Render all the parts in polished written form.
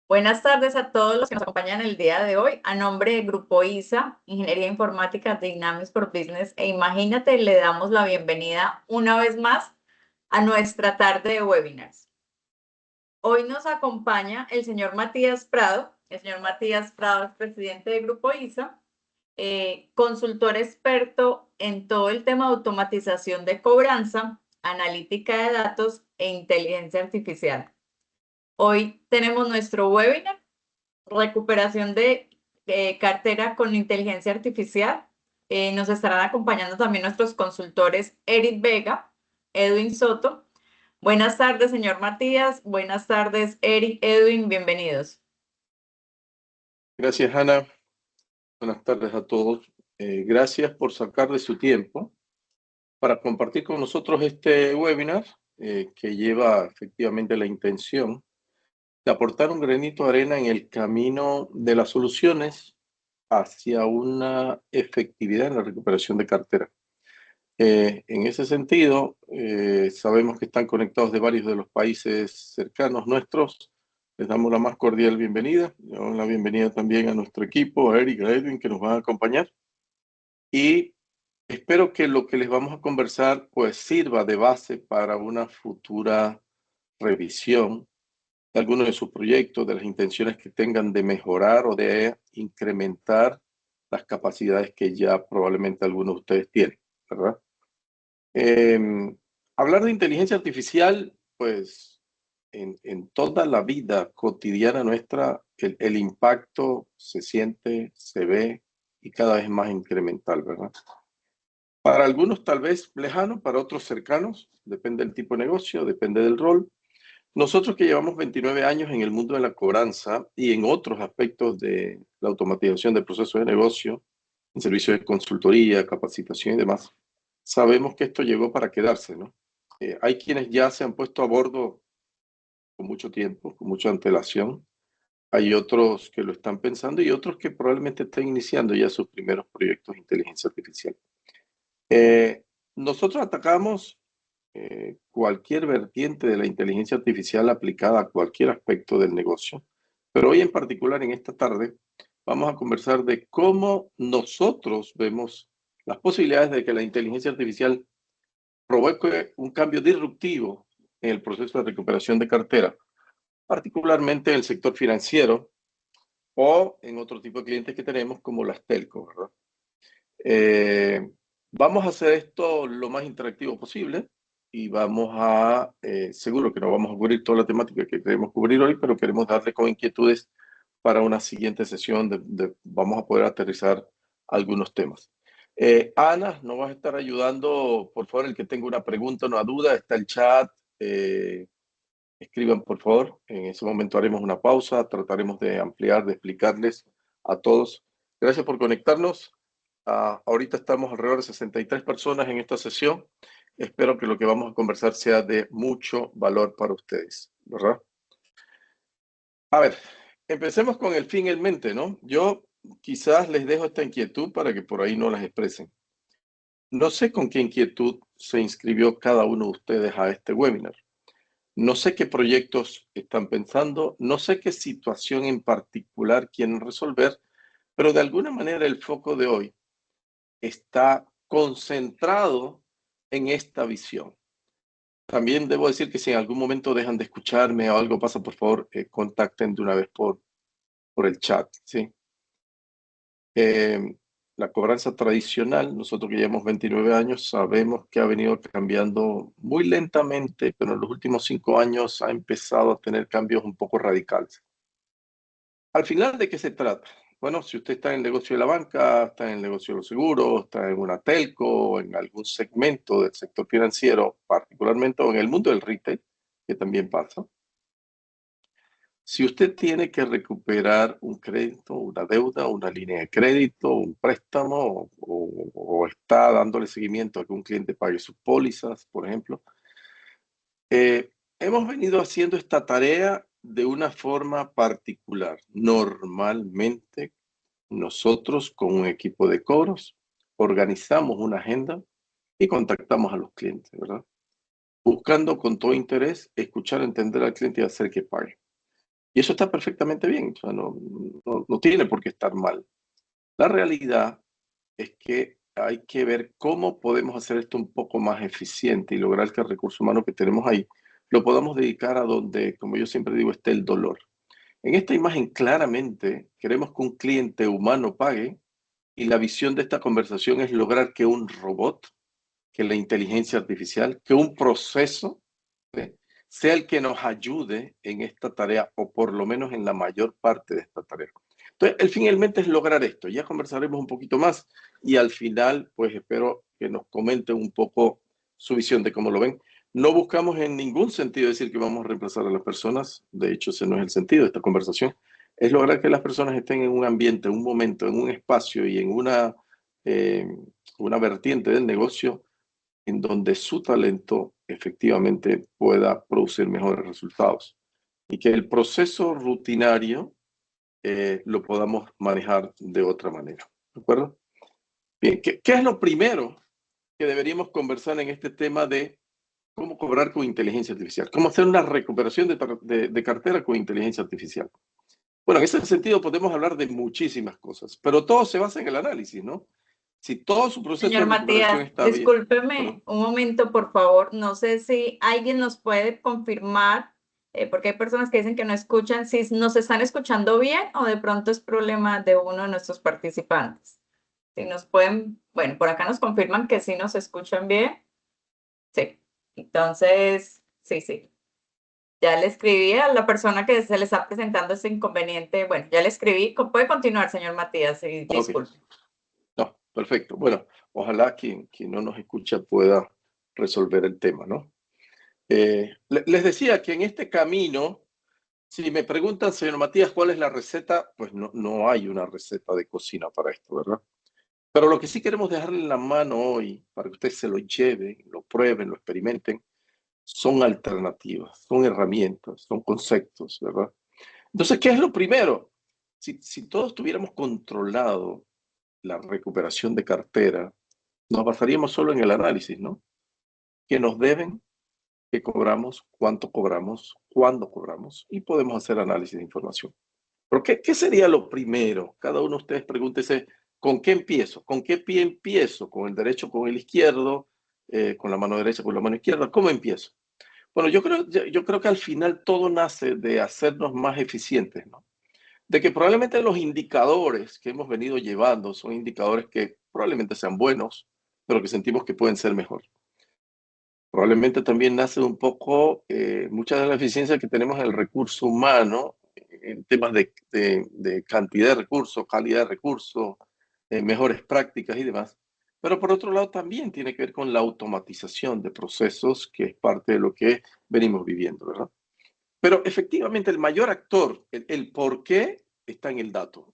Buenas tardes a todos los que nos acompañan el día de hoy. A nombre de Grupo ISA, Ingeniería Informática Dynamics for Business e Imagínate, le damos la bienvenida una vez más a nuestra tarde de webinars. Hoy nos acompaña el señor Matías Prado. El señor Matías Prado es presidente de Grupo ISA, consultor experto en todo el tema de automatización de cobranza, analítica de datos e inteligencia artificial. Hoy tenemos nuestro webinar, recuperación de cartera con inteligencia artificial. Nos estarán acompañando también nuestros consultores Eric Vega, Edwin Soto. Buenas tardes, señor Matías. Buenas tardes, Eric, Edwin, bienvenidos. Gracias, Ana. Buenas tardes a todos. Gracias por sacar de su tiempo para compartir con nosotros este webinar que lleva efectivamente la intención de aportar un granito de arena en el camino de las soluciones hacia una efectividad en la recuperación de cartera. En ese sentido, sabemos que están conectados de varios de los países cercanos nuestros. Les damos la más cordial bienvenida. Le damos la bienvenida también a nuestro equipo, a Eric, a Edwin, que nos van a acompañar. Y espero que lo que les vamos a conversar pues sirva de base para una futura revisión de algunos de sus proyectos, de las intenciones que tengan de mejorar o de incrementar las capacidades que ya probablemente algunos de ustedes tienen, ¿verdad? Hablar de inteligencia artificial, pues en toda la vida cotidiana nuestra, el impacto se siente, se ve y cada vez más incremental, ¿verdad? Para algunos tal vez lejano, para otros cercanos, depende del tipo de negocio, depende del rol. Nosotros que llevamos 29 años en el mundo de la cobranza y en otros aspectos de la automatización del proceso de negocio, en servicios de consultoría, capacitación y demás, sabemos que esto llegó para quedarse, ¿no? Hay quienes ya se han puesto a bordo con mucho tiempo, con mucha antelación. Hay otros que lo están pensando y otros que probablemente están iniciando ya sus primeros proyectos de inteligencia artificial. Nosotros atacamos cualquier vertiente de la inteligencia artificial aplicada a cualquier aspecto del negocio, pero hoy en particular, en esta tarde, vamos a conversar de cómo nosotros vemos las posibilidades de que la inteligencia artificial provoque un cambio disruptivo en el proceso de recuperación de cartera, particularmente en el sector financiero o en otro tipo de clientes que tenemos como las telcos, ¿verdad? Vamos a hacer esto lo más interactivo posible y vamos a, seguro que no vamos a cubrir toda la temática que queremos cubrir hoy, pero queremos darle con inquietudes para una siguiente sesión vamos a poder aterrizar algunos temas. Ana, nos vas a estar ayudando, por favor, el que tenga una pregunta o una duda, está el chat, escriban por favor, en ese momento haremos una pausa, trataremos de ampliar, de explicarles a todos. Gracias por conectarnos. Ahorita estamos alrededor de 63 personas en esta sesión. Espero que lo que vamos a conversar sea de mucho valor para ustedes, ¿verdad? A ver, empecemos con el fin en mente, ¿no? Yo quizás les dejo esta inquietud para que por ahí no las expresen. No sé con qué inquietud se inscribió cada uno de ustedes a este webinar. No sé qué proyectos están pensando, no sé qué situación en particular quieren resolver, pero de alguna manera el foco de hoy está concentrado en esta visión. También debo decir que si en algún momento dejan de escucharme o algo pasa, por favor, contacten de una vez por el chat, ¿sí? La cobranza tradicional, nosotros que llevamos 29 años, sabemos que ha venido cambiando muy lentamente, pero en los últimos 5 años ha empezado a tener cambios un poco radicales. Al final, ¿de qué se trata? Bueno, si usted está en el negocio de la banca, está en el negocio de los seguros, está en una telco, en algún segmento del sector financiero, particularmente, o en el mundo del retail, que también pasa. Si usted tiene que recuperar un crédito, una deuda, una línea de crédito, un préstamo, o está dándole seguimiento a que un cliente pague sus pólizas, por ejemplo, hemos venido haciendo esta tarea de una forma particular. Normalmente, nosotros con un equipo de cobros organizamos una agenda y contactamos a los clientes, ¿verdad? Buscando con todo interés escuchar, entender al cliente y hacer que pague. Y eso está perfectamente bien, o sea, no tiene por qué estar mal. La realidad es que hay que ver cómo podemos hacer esto un poco más eficiente y lograr que el recurso humano que tenemos ahí lo podamos dedicar a donde, como yo siempre digo, esté el dolor. En esta imagen claramente queremos que un cliente humano pague y la visión de esta conversación es lograr que un robot, que la inteligencia artificial, que un proceso, ¿sí?, sea el que nos ayude en esta tarea o por lo menos en la mayor parte de esta tarea. Entonces, el fin y el mente es lograr esto. Ya conversaremos un poquito más y al final, pues espero que nos comenten un poco su visión de cómo lo ven. No buscamos en ningún sentido decir que vamos a reemplazar a las personas. De hecho, ese no es el sentido de esta conversación. Es lograr que las personas estén en un ambiente, en un momento, en un espacio y en una vertiente del negocio en donde su talento efectivamente pueda producir mejores resultados y que el proceso rutinario lo podamos manejar de otra manera. ¿De acuerdo? Bien, ¿qué es lo primero que deberíamos conversar en este tema de cómo cobrar con inteligencia artificial? ¿Cómo hacer una recuperación de cartera con inteligencia artificial? Bueno, en ese sentido podemos hablar de muchísimas cosas, pero todo se basa en el análisis, ¿no? Si todo su proceso Señor de recuperación Matías, está bien, discúlpeme perdón. un momento, por favor. No sé si alguien nos puede confirmar, porque hay personas que dicen que no escuchan, si nos están escuchando bien o de pronto es problema de uno de nuestros participantes. Si nos pueden, bueno, por acá nos confirman que sí nos escuchan bien. Sí. Entonces, sí, sí. Ya le escribí a la persona que se le está presentando ese inconveniente. Bueno, ya le escribí. Puede continuar, señor Matías, y Ok, disculpe. no, perfecto. Bueno, ojalá quien no nos escucha pueda resolver el tema, ¿no? Les decía que en este camino, si me preguntan, señor Matías, ¿cuál es la receta? Pues no hay una receta de cocina para esto, ¿verdad? Pero lo que sí queremos dejarle en la mano hoy, para que ustedes se lo lleven, lo prueben, lo experimenten, son alternativas, son herramientas, son conceptos, ¿verdad? Entonces, ¿qué es lo primero? Si todos tuviéramos controlado la recuperación de cartera, nos basaríamos solo en el análisis, ¿no? ¿Qué nos deben? ¿Qué cobramos? ¿Cuánto cobramos? ¿Cuándo cobramos? Y podemos hacer análisis de información. Pero ¿qué sería lo primero? Cada uno de ustedes pregúntese, ¿con qué empiezo? ¿Con qué pie empiezo? ¿Con el derecho, con el izquierdo? ¿Con la mano derecha, con la mano izquierda? ¿Cómo empiezo? Bueno, yo creo que al final todo nace de hacernos más eficientes, ¿no? De que probablemente los indicadores que hemos venido llevando son indicadores que probablemente sean buenos, pero que sentimos que pueden ser mejor. Probablemente también nace un poco mucha de la eficiencia que tenemos en el recurso humano, en temas de cantidad de recursos, calidad de recursos, mejores prácticas y demás. Pero por otro lado también tiene que ver con la automatización de procesos, que es parte de lo que venimos viviendo, ¿verdad? Pero efectivamente el mayor actor, el por qué, está en el dato.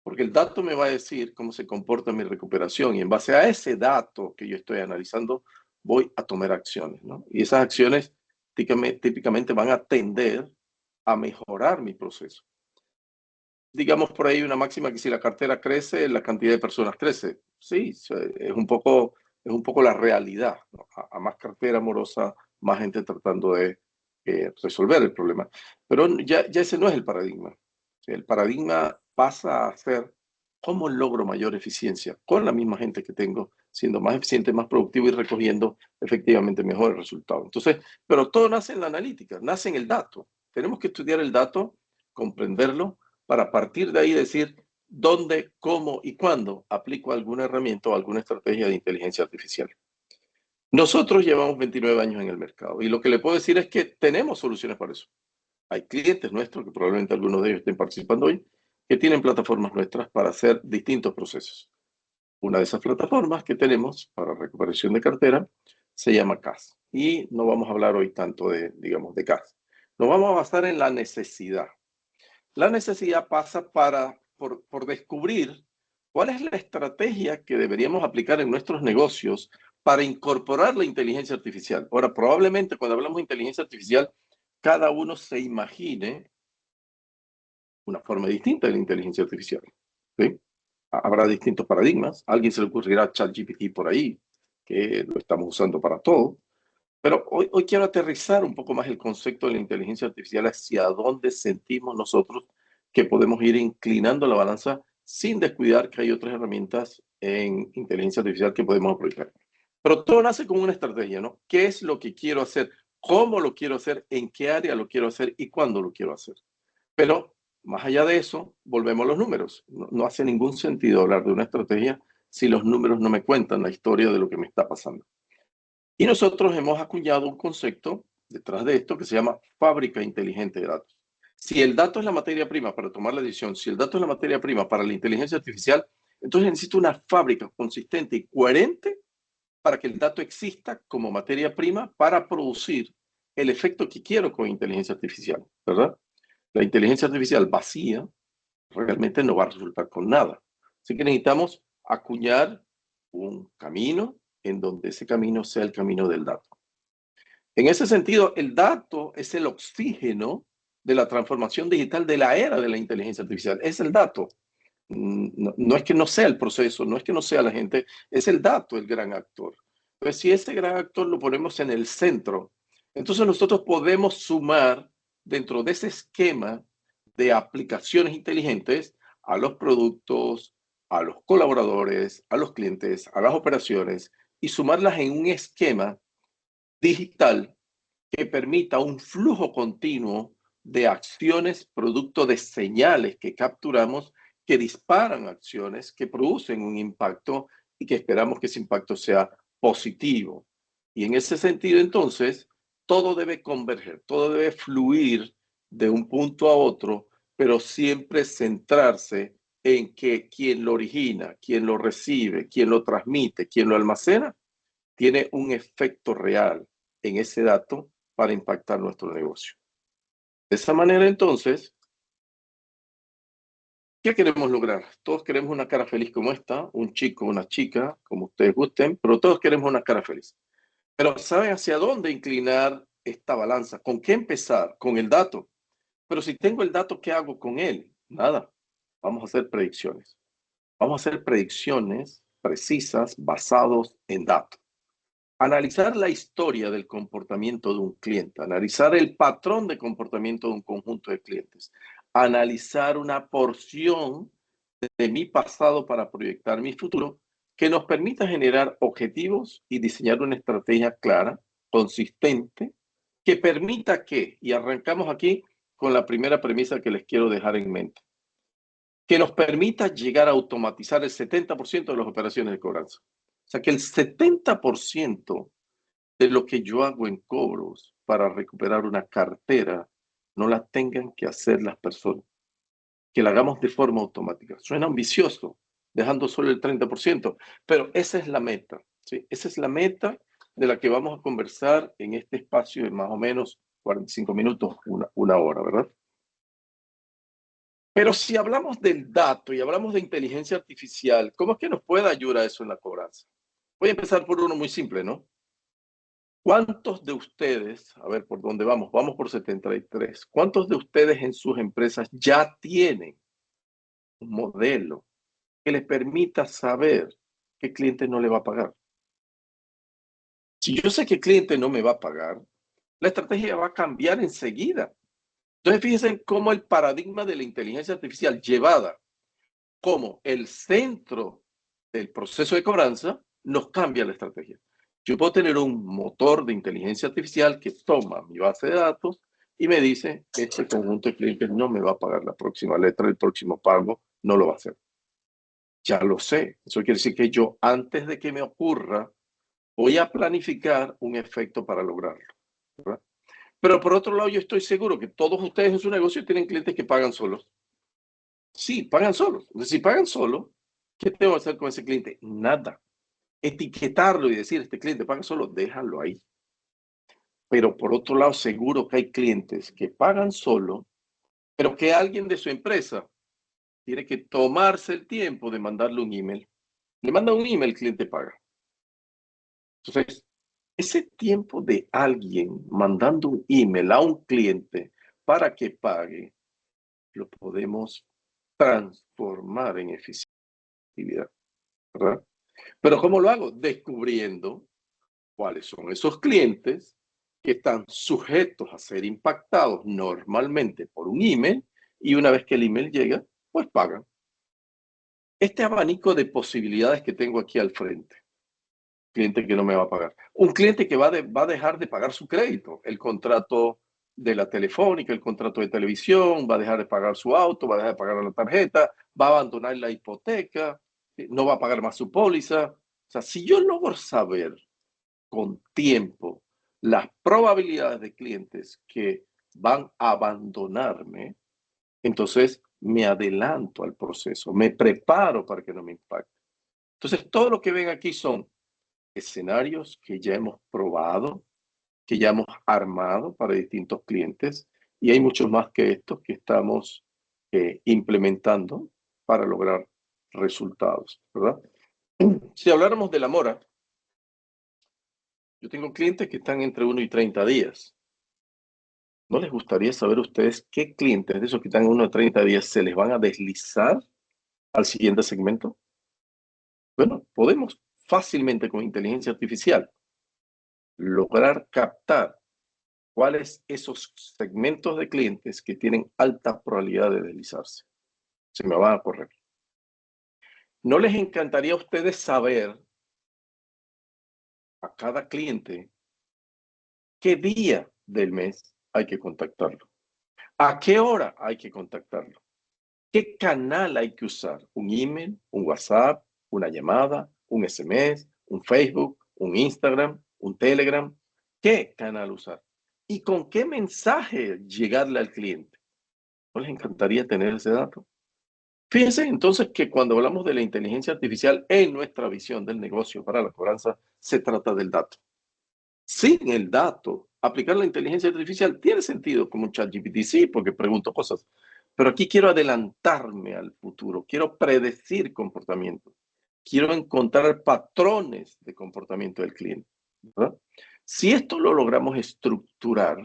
Porque el dato me va a decir cómo se comporta mi recuperación y en base a ese dato que yo estoy analizando, voy a tomar acciones, ¿no? Y esas acciones típicamente van a tender a mejorar mi proceso. Digamos por ahí una máxima que si la cartera crece, la cantidad de personas crece. Sí, es un poco la realidad, ¿no? A más cartera amorosa, más gente tratando de resolver el problema. Pero ya ese no es el paradigma. El paradigma pasa a ser cómo logro mayor eficiencia con la misma gente que tengo, siendo más eficiente, más productivo y recogiendo efectivamente mejores resultados. Entonces, pero todo nace en la analítica, nace en el dato. Tenemos que estudiar el dato, comprenderlo, para partir de ahí decir dónde, cómo y cuándo aplico alguna herramienta o alguna estrategia de inteligencia artificial. Nosotros llevamos 29 años en el mercado y lo que le puedo decir es que tenemos soluciones para eso. Hay clientes nuestros, que probablemente algunos de ellos estén participando hoy, que tienen plataformas nuestras para hacer distintos procesos. Una de esas plataformas que tenemos para recuperación de cartera se llama CAS. Y no vamos a hablar hoy tanto digamos, de CAS. Nos vamos a basar en la necesidad. La necesidad pasa por descubrir cuál es la estrategia que deberíamos aplicar en nuestros negocios para incorporar la inteligencia artificial. Ahora, probablemente cuando hablamos de inteligencia artificial, cada uno se imagine una forma distinta de la inteligencia artificial, ¿sí? Habrá distintos paradigmas. A alguien se le ocurrirá ChatGPT por ahí, que lo estamos usando para todo. Pero hoy quiero aterrizar un poco más el concepto de la inteligencia artificial hacia dónde sentimos nosotros que podemos ir inclinando la balanza sin descuidar que hay otras herramientas en inteligencia artificial que podemos aprovechar. Pero todo nace con una estrategia, ¿no? ¿Qué es lo que quiero hacer? ¿Cómo lo quiero hacer? ¿En qué área lo quiero hacer? ¿Y cuándo lo quiero hacer? Pero más allá de eso, volvemos a los números. No hace ningún sentido hablar de una estrategia si los números no me cuentan la historia de lo que me está pasando. Y nosotros hemos acuñado un concepto detrás de esto que se llama fábrica inteligente de datos. Si el dato es la materia prima para tomar la decisión, si el dato es la materia prima para la inteligencia artificial, entonces necesito una fábrica consistente y coherente para que el dato exista como materia prima para producir el efecto que quiero con inteligencia artificial, ¿verdad? La inteligencia artificial vacía realmente no va a resultar con nada. Así que necesitamos acuñar un camino en donde ese camino sea el camino del dato. En ese sentido, el dato es el oxígeno de la transformación digital de la era de la inteligencia artificial. Es el dato. No es que no sea el proceso, no es que no sea la gente, es el dato el gran actor. Pues si ese gran actor lo ponemos en el centro, entonces nosotros podemos sumar dentro de ese esquema de aplicaciones inteligentes a los productos, a los colaboradores, a los clientes, a las operaciones y sumarlas en un esquema digital que permita un flujo continuo de acciones producto de señales que capturamos que disparan acciones que producen un impacto y que esperamos que ese impacto sea positivo. Y en ese sentido, entonces, todo debe converger, todo debe fluir de un punto a otro, pero siempre centrarse en que quien lo origina, quien lo recibe, quien lo transmite, quien lo almacena, tiene un efecto real en ese dato para impactar nuestro negocio. De esa manera, entonces, ¿qué queremos lograr? Todos queremos una cara feliz como esta, un chico, una chica, como ustedes gusten, pero todos queremos una cara feliz. Pero ¿saben hacia dónde inclinar esta balanza? ¿Con qué empezar? Con el dato. Pero si tengo el dato, ¿qué hago con él? Nada. Vamos a hacer predicciones. Vamos a hacer predicciones precisas basados en datos. Analizar la historia del comportamiento de un cliente, analizar el patrón de comportamiento de un conjunto de clientes, analizar una porción de mi pasado para proyectar mi futuro que nos permita generar objetivos y diseñar una estrategia clara, consistente, que permita que, y arrancamos aquí con la primera premisa que les quiero dejar en mente, que nos permita llegar a automatizar el 70% de las operaciones de cobranza. O sea, que el 70% de lo que yo hago en cobros para recuperar una cartera no la tengan que hacer las personas, que la hagamos de forma automática. Suena ambicioso, dejando solo el 30%, pero esa es la meta, ¿sí? Esa es la meta de la que vamos a conversar en este espacio de más o menos 45 minutos, una hora, ¿verdad? Pero si hablamos del dato y hablamos de inteligencia artificial, ¿cómo es que nos puede ayudar eso en la cobranza? Voy a empezar por uno muy simple, ¿no? ¿Cuántos de ustedes, a ver por dónde vamos, vamos por 73, cuántos de ustedes en sus empresas ya tienen un modelo que les permita saber qué cliente no le va a pagar? Si yo sé que el cliente no me va a pagar, la estrategia va a cambiar enseguida. Entonces, fíjense cómo el paradigma de la inteligencia artificial llevada como el centro del proceso de cobranza nos cambia la estrategia. Yo puedo tener un motor de inteligencia artificial que toma mi base de datos y me dice, este conjunto de clientes no me va a pagar la próxima letra, el próximo pago, no lo va a hacer. Ya lo sé. Eso quiere decir que yo, antes de que me ocurra, voy a planificar un efecto para lograrlo, ¿verdad? Pero por otro lado, yo estoy seguro que todos ustedes en su negocio tienen clientes que pagan solos. Sí, pagan solos. Entonces, si pagan solo, ¿qué tengo que hacer con ese cliente? Nada. Etiquetarlo y decir, este cliente paga solo, déjalo ahí. Pero por otro lado, seguro que hay clientes que pagan solo, pero que alguien de su empresa tiene que tomarse el tiempo de mandarle un email. Le manda un email, el cliente paga. Entonces, ese tiempo de alguien mandando un email a un cliente para que pague, lo podemos transformar en eficiencia, ¿verdad? Pero ¿cómo lo hago? Descubriendo cuáles son esos clientes que están sujetos a ser impactados normalmente por un email y una vez que el email llega, pues pagan. Este abanico de posibilidades que tengo aquí al frente, cliente que no me va a pagar, un cliente que va a dejar de pagar su crédito, el contrato de la telefónica, el contrato de televisión, va a dejar de pagar su auto, va a dejar de pagar la tarjeta, va a abandonar la hipoteca, no va a pagar más su póliza. O sea, si yo logro saber con tiempo las probabilidades de clientes que van a abandonarme, entonces me adelanto al proceso, me preparo para que no me impacte. Entonces, todo lo que ven aquí son escenarios que ya hemos probado, que ya hemos armado para distintos clientes y hay muchos más que estos que estamos implementando para lograr resultados, ¿verdad? Si habláramos de la mora, yo tengo clientes que están entre 1 y 30 días. ¿No les gustaría saber a ustedes qué clientes de esos que están en 1 a 30 días se les van a deslizar al siguiente segmento? Bueno, podemos fácilmente con inteligencia artificial lograr captar cuáles esos segmentos de clientes que tienen alta probabilidad de deslizarse. Se me van a correr. ¿No les encantaría a ustedes saber a cada cliente qué día del mes hay que contactarlo? ¿A qué hora hay que contactarlo? ¿Qué canal hay que usar? ¿Un email, un WhatsApp, una llamada, un SMS, un Facebook, un Instagram, un Telegram? ¿Qué canal usar? ¿Y con qué mensaje llegarle al cliente? ¿No les encantaría tener ese dato? Fíjense entonces que cuando hablamos de la inteligencia artificial en nuestra visión del negocio para la cobranza, se trata del dato. Sin el dato, aplicar la inteligencia artificial tiene sentido como un ChatGPT, sí, porque pregunto cosas. Pero aquí quiero adelantarme al futuro, quiero predecir comportamiento, quiero encontrar patrones de comportamiento del cliente, ¿verdad? Si esto lo logramos estructurar,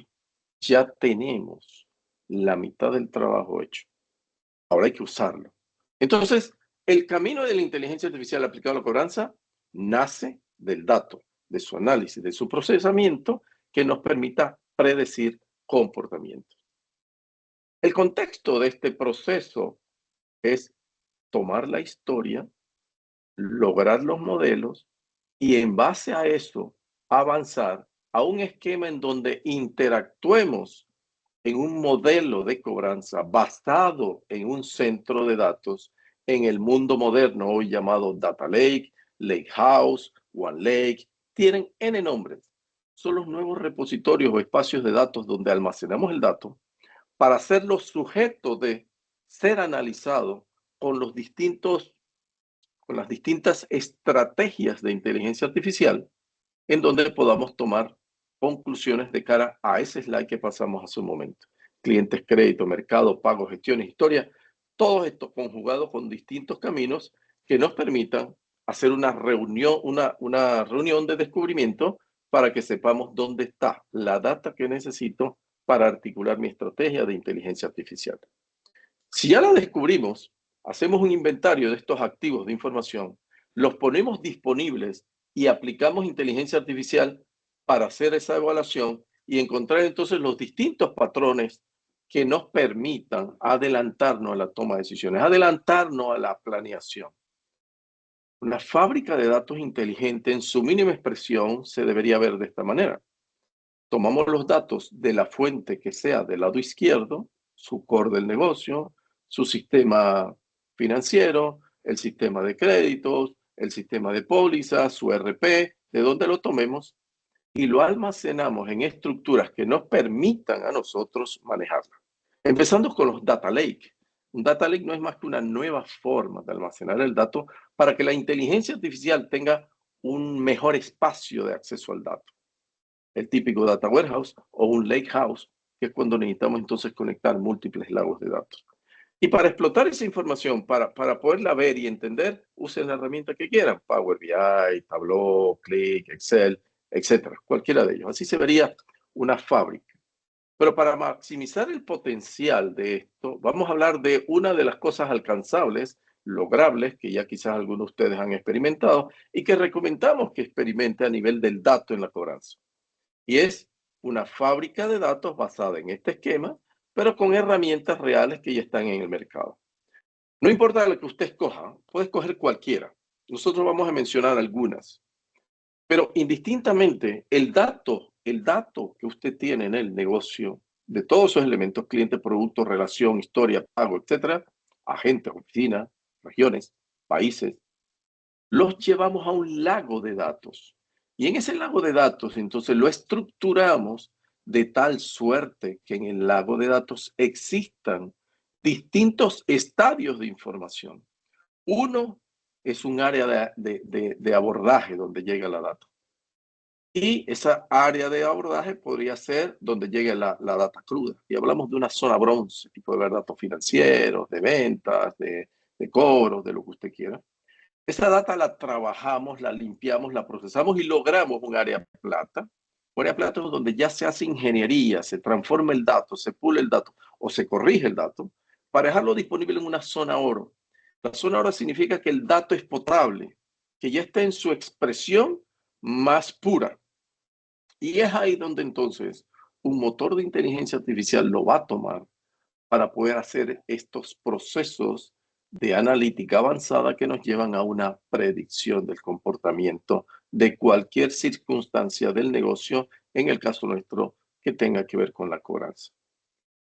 ya tenemos la mitad del trabajo hecho. Ahora hay que usarlo. Entonces, el camino de la inteligencia artificial aplicada a la cobranza nace del dato, de su análisis, de su procesamiento, que nos permita predecir comportamientos. El contexto de este proceso es tomar la historia, lograr los modelos y en base a eso avanzar a un esquema en donde interactuemos en un modelo de cobranza basado en un centro de datos en el mundo moderno, hoy llamado Data Lake, Lakehouse, One Lake, tienen N nombres. Son los nuevos repositorios o espacios de datos donde almacenamos el dato para hacerlo sujeto de ser analizado con los con las distintas estrategias de inteligencia artificial en donde podamos tomar conclusiones de cara a ese slide que pasamos hace un momento. Clientes, crédito, mercado, pago, gestiones, historia, todo esto conjugado con distintos caminos que nos permitan hacer una reunión de descubrimiento para que sepamos dónde está la data que necesito para articular mi estrategia de inteligencia artificial. Si ya la descubrimos, hacemos un inventario de estos activos de información, los ponemos disponibles y aplicamos inteligencia artificial para hacer esa evaluación y encontrar entonces los distintos patrones que nos permitan adelantarnos a la toma de decisiones, adelantarnos a la planeación. Una fábrica de datos inteligente en su mínima expresión se debería ver de esta manera. Tomamos los datos de la fuente que sea del lado izquierdo, su core del negocio, su sistema financiero, el sistema de créditos, el sistema de pólizas, su RP, de donde lo tomemos, y lo almacenamos en estructuras que nos permitan a nosotros manejarla. Empezando con los data lake. Un data lake no es más que una nueva forma de almacenar el dato para que la inteligencia artificial tenga un mejor espacio de acceso al dato. El típico data warehouse o un lake house, que es cuando necesitamos entonces conectar múltiples lagos de datos. Y para explotar esa información, para poderla ver y entender, usen la herramienta que quieran, Power BI, Tableau, Click, Excel, etcétera, cualquiera de ellos. Así se vería una fábrica. Pero para maximizar el potencial de esto, vamos a hablar de una de las cosas alcanzables logrables que ya quizás algunos de ustedes han experimentado y que recomendamos que experimente a nivel del dato en la cobranza. Y es una fábrica de datos basada en este esquema, pero con herramientas reales que ya están en el mercado. No importa lo que usted escoja, puede escoger cualquiera. Nosotros vamos a mencionar algunas. Pero indistintamente, el dato que usted tiene en el negocio, de todos esos elementos, cliente, producto, relación, historia, pago, etcétera, agentes, oficinas, regiones, países, los llevamos a un lago de datos. Y en ese lago de datos, entonces, lo estructuramos de tal suerte que en el lago de datos existan distintos estadios de información. Uno es un área de abordaje donde llega la data. Y esa área de abordaje podría ser donde llegue la data cruda. Y hablamos de una zona bronce, y puede haber datos financieros, de ventas, de cobros, de lo que usted quiera. Esa data la trabajamos, la limpiamos, la procesamos y logramos un área plata. Un área plata es donde ya se hace ingeniería, se transforma el dato, se pule el dato o se corrige el dato para dejarlo disponible en una zona oro. La zona oro significa que el dato es potable, que ya está en su expresión más pura. Y es ahí donde entonces un motor de inteligencia artificial lo va a tomar para poder hacer estos procesos de analítica avanzada que nos llevan a una predicción del comportamiento de cualquier circunstancia del negocio, en el caso nuestro, que tenga que ver con la cobranza.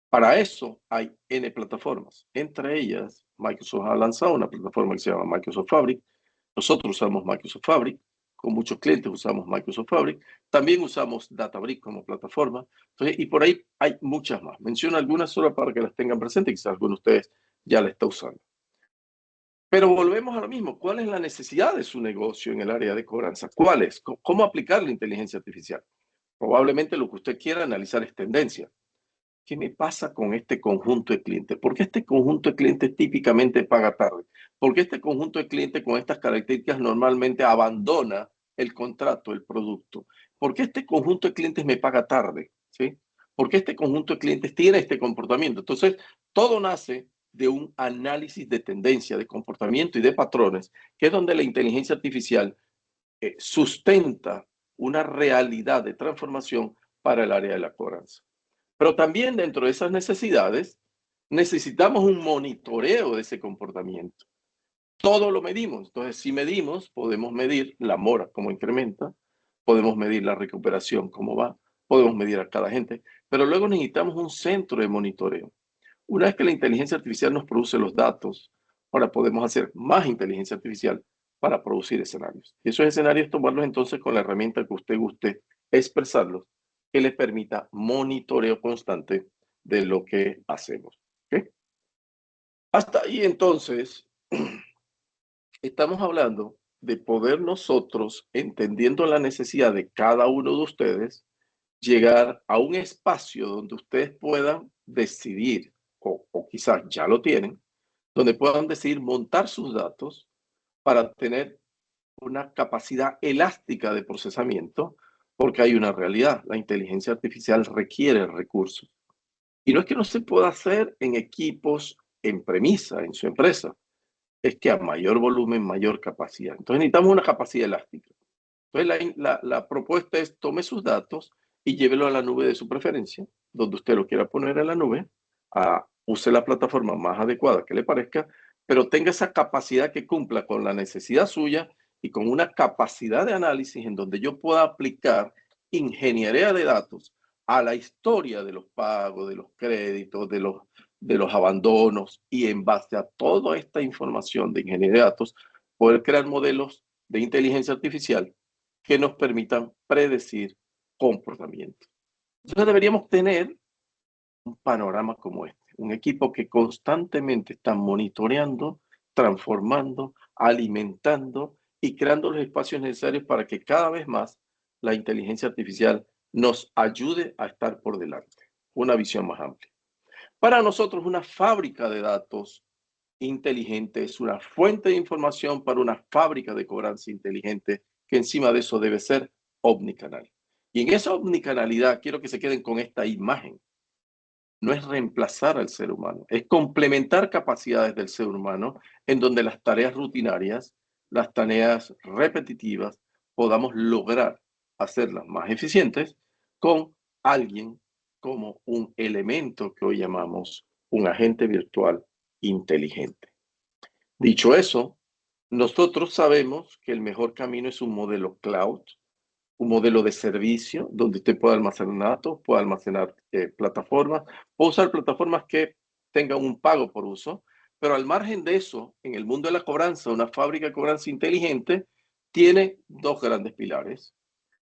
Para eso hay N plataformas. Entre ellas, Microsoft ha lanzado una plataforma que se llama Microsoft Fabric. Nosotros usamos Microsoft Fabric. Con muchos clientes usamos Microsoft Fabric. También usamos Databricks como plataforma. Entonces, y por ahí hay muchas más. Menciono algunas solo para que las tengan presentes. Quizás alguno de ustedes ya la está usando. Pero volvemos a lo mismo. ¿Cuál es la necesidad de su negocio en el área de cobranza? ¿Cuál es? ¿Cómo aplicar la inteligencia artificial? Probablemente lo que usted quiera analizar es tendencia. ¿Qué me pasa con este conjunto de clientes? ¿Por qué este conjunto de clientes típicamente paga tarde? ¿Por qué este conjunto de clientes con estas características normalmente abandona el contrato, el producto? ¿Por qué este conjunto de clientes me paga tarde? ¿Sí? ¿Por qué este conjunto de clientes tiene este comportamiento? Entonces, todo nace de un análisis de tendencia, de comportamiento y de patrones, que es donde la inteligencia artificial sustenta una realidad de transformación para el área de la cobranza. Pero también dentro de esas necesidades, necesitamos un monitoreo de ese comportamiento. Todo lo medimos. Entonces, si medimos, podemos medir la mora, cómo incrementa, podemos medir la recuperación, cómo va, podemos medir a cada gente, pero luego necesitamos un centro de monitoreo. Una vez que la inteligencia artificial nos produce los datos, ahora podemos hacer más inteligencia artificial para producir escenarios. Y esos escenarios tomarlos entonces con la herramienta que usted guste expresarlos, que les permita monitoreo constante de lo que hacemos. ¿Okay? Hasta ahí entonces estamos hablando de poder nosotros, entendiendo la necesidad de cada uno de ustedes, llegar a un espacio donde ustedes puedan decidir, o quizás ya lo tienen, donde puedan decidir montar sus datos para tener una capacidad elástica de procesamiento, porque hay una realidad, la inteligencia artificial requiere recursos. Y no es que no se pueda hacer en equipos en premisa, en su empresa, es que a mayor volumen, mayor capacidad. Entonces necesitamos una capacidad elástica. Entonces la propuesta es tome sus datos y llévelo a la nube de su preferencia, donde usted lo quiera poner en la nube, use la plataforma más adecuada que le parezca, pero tenga esa capacidad que cumpla con la necesidad suya y con una capacidad de análisis en donde yo pueda aplicar ingeniería de datos a la historia de los pagos, de los créditos, de los abandonos, y en base a toda esta información de ingeniería de datos, poder crear modelos de inteligencia artificial que nos permitan predecir comportamiento. Entonces deberíamos tener un panorama como este, un equipo que constantemente está monitoreando, transformando, alimentando y creando los espacios necesarios para que cada vez más la inteligencia artificial nos ayude a estar por delante. Una visión más amplia. Para nosotros, una fábrica de datos inteligente es una fuente de información para una fábrica de cobranza inteligente, que encima de eso debe ser omnicanal. Y en esa omnicanalidad quiero que se queden con esta imagen. no es reemplazar al ser humano, es complementar capacidades del ser humano en donde las tareas rutinarias, las tareas repetitivas, podamos lograr hacerlas más eficientes con alguien como un elemento que hoy llamamos un agente virtual inteligente. Dicho eso, nosotros sabemos que el mejor camino es un modelo cloud, un modelo de servicio donde usted pueda almacenar datos, pueda almacenar plataformas, puede usar plataformas que tengan un pago por uso, pero al margen de eso, en el mundo de la cobranza, una fábrica de cobranza inteligente tiene dos grandes pilares.